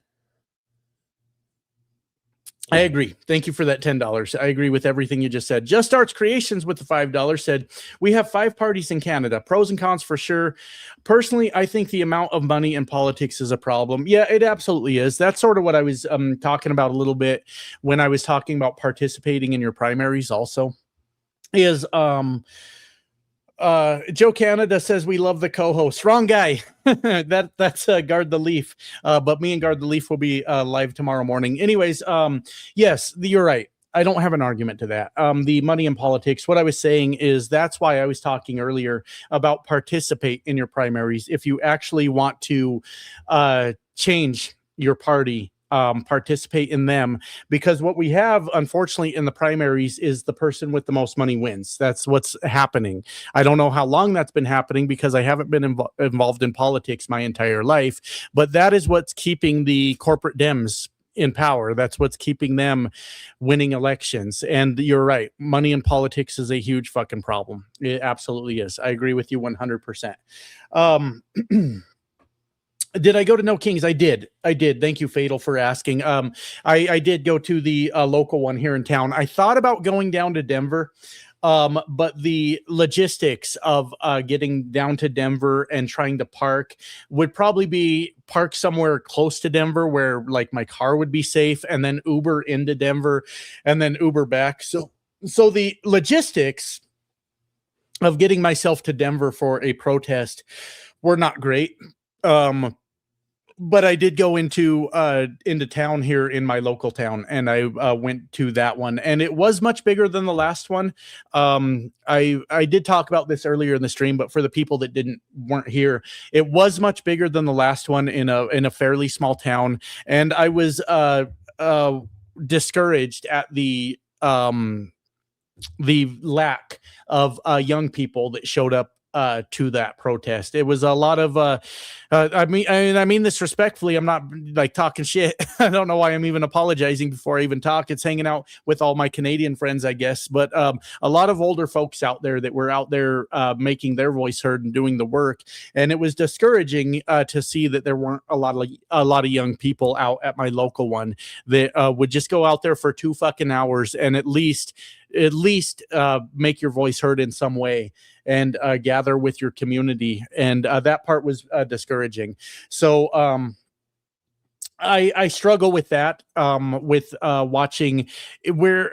I agree. Thank you for that $10. I agree with everything you just said. Just Arts Creations with the $5 said, we have 5 parties in Canada. Pros and cons for sure. Personally, I think the amount of money in politics is a problem. Yeah, it absolutely is. That's sort of what I was talking about a little bit when I was talking about participating in your primaries also is Joe Canada says we love the co-host. Wrong guy. That's Guard the Leaf. But me and Guard the Leaf will be live tomorrow morning. Anyways, yes, you're right. I don't have an argument to that. The money in politics. What I was saying is that's why I was talking earlier about participate in your primaries. If you actually want to change your party, participate in them, because what we have, unfortunately, in the primaries is the person with the most money wins. That's what's happening. I don't know how long that's been happening because I haven't been involved in politics my entire life, but that is what's keeping the corporate Dems in power. That's what's keeping them winning elections. And you're right. Money in politics is a huge fucking problem. It absolutely is. I agree with you 100%. Did I go to No Kings? I did. Thank you, Fatal, for asking. I did go to the local one here in town. I thought about going down to Denver, but the logistics of getting down to Denver and trying to park would probably be park somewhere close to Denver where like my car would be safe, and then Uber into Denver and then Uber back. So the logistics of getting myself to Denver for a protest were not great. But I did go into town here in my local town, and I went to that one, and it was much bigger than the last one. I did talk about this earlier in the stream, but for the people that weren't here, it was much bigger than the last one in a fairly small town, and I was discouraged at the lack of young people that showed up to that protest. It was a lot of I mean this respectfully. I'm not like talking shit. I don't know why I'm even apologizing before I even talk. It's hanging out with all my Canadian friends, I guess. But a lot of older folks out there that were out there making their voice heard and doing the work. And it was discouraging to see that there weren't a lot of young people out at my local one that would just go out there for 2 fucking hours and at least make your voice heard in some way and gather with your community. And that part was discouraging. So I struggle with that, with watching where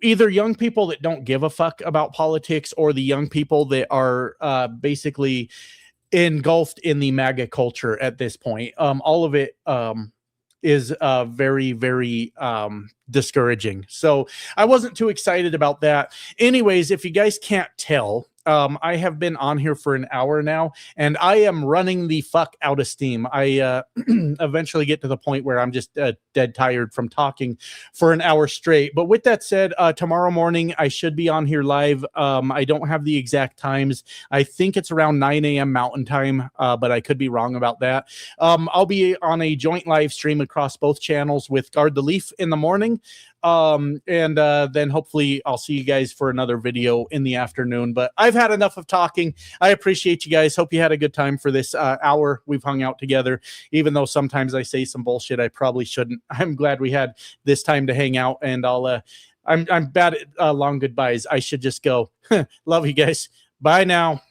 either young people that don't give a fuck about politics or the young people that are basically engulfed in the MAGA culture at this point. All of it is very, very discouraging. So I wasn't too excited about that. Anyways, if you guys can't tell, I have been on here for an hour now, and I am running the fuck out of steam. I eventually get to the point where I'm just dead tired from talking for an hour straight. But with that said, tomorrow morning I should be on here live. I don't have the exact times. I think it's around 9 a.m. Mountain Time, but I could be wrong about that. I'll be on a joint live stream across both channels with Guard the Leaf in the morning. And then hopefully I'll see you guys for another video in the afternoon. But I've had enough of talking. I appreciate you guys. Hope you had a good time for this hour we've hung out together, even though sometimes I say some bullshit I probably shouldn't. I'm glad we had this time to hang out, and I'm bad at long goodbyes. I should just go. Love you guys. Bye now.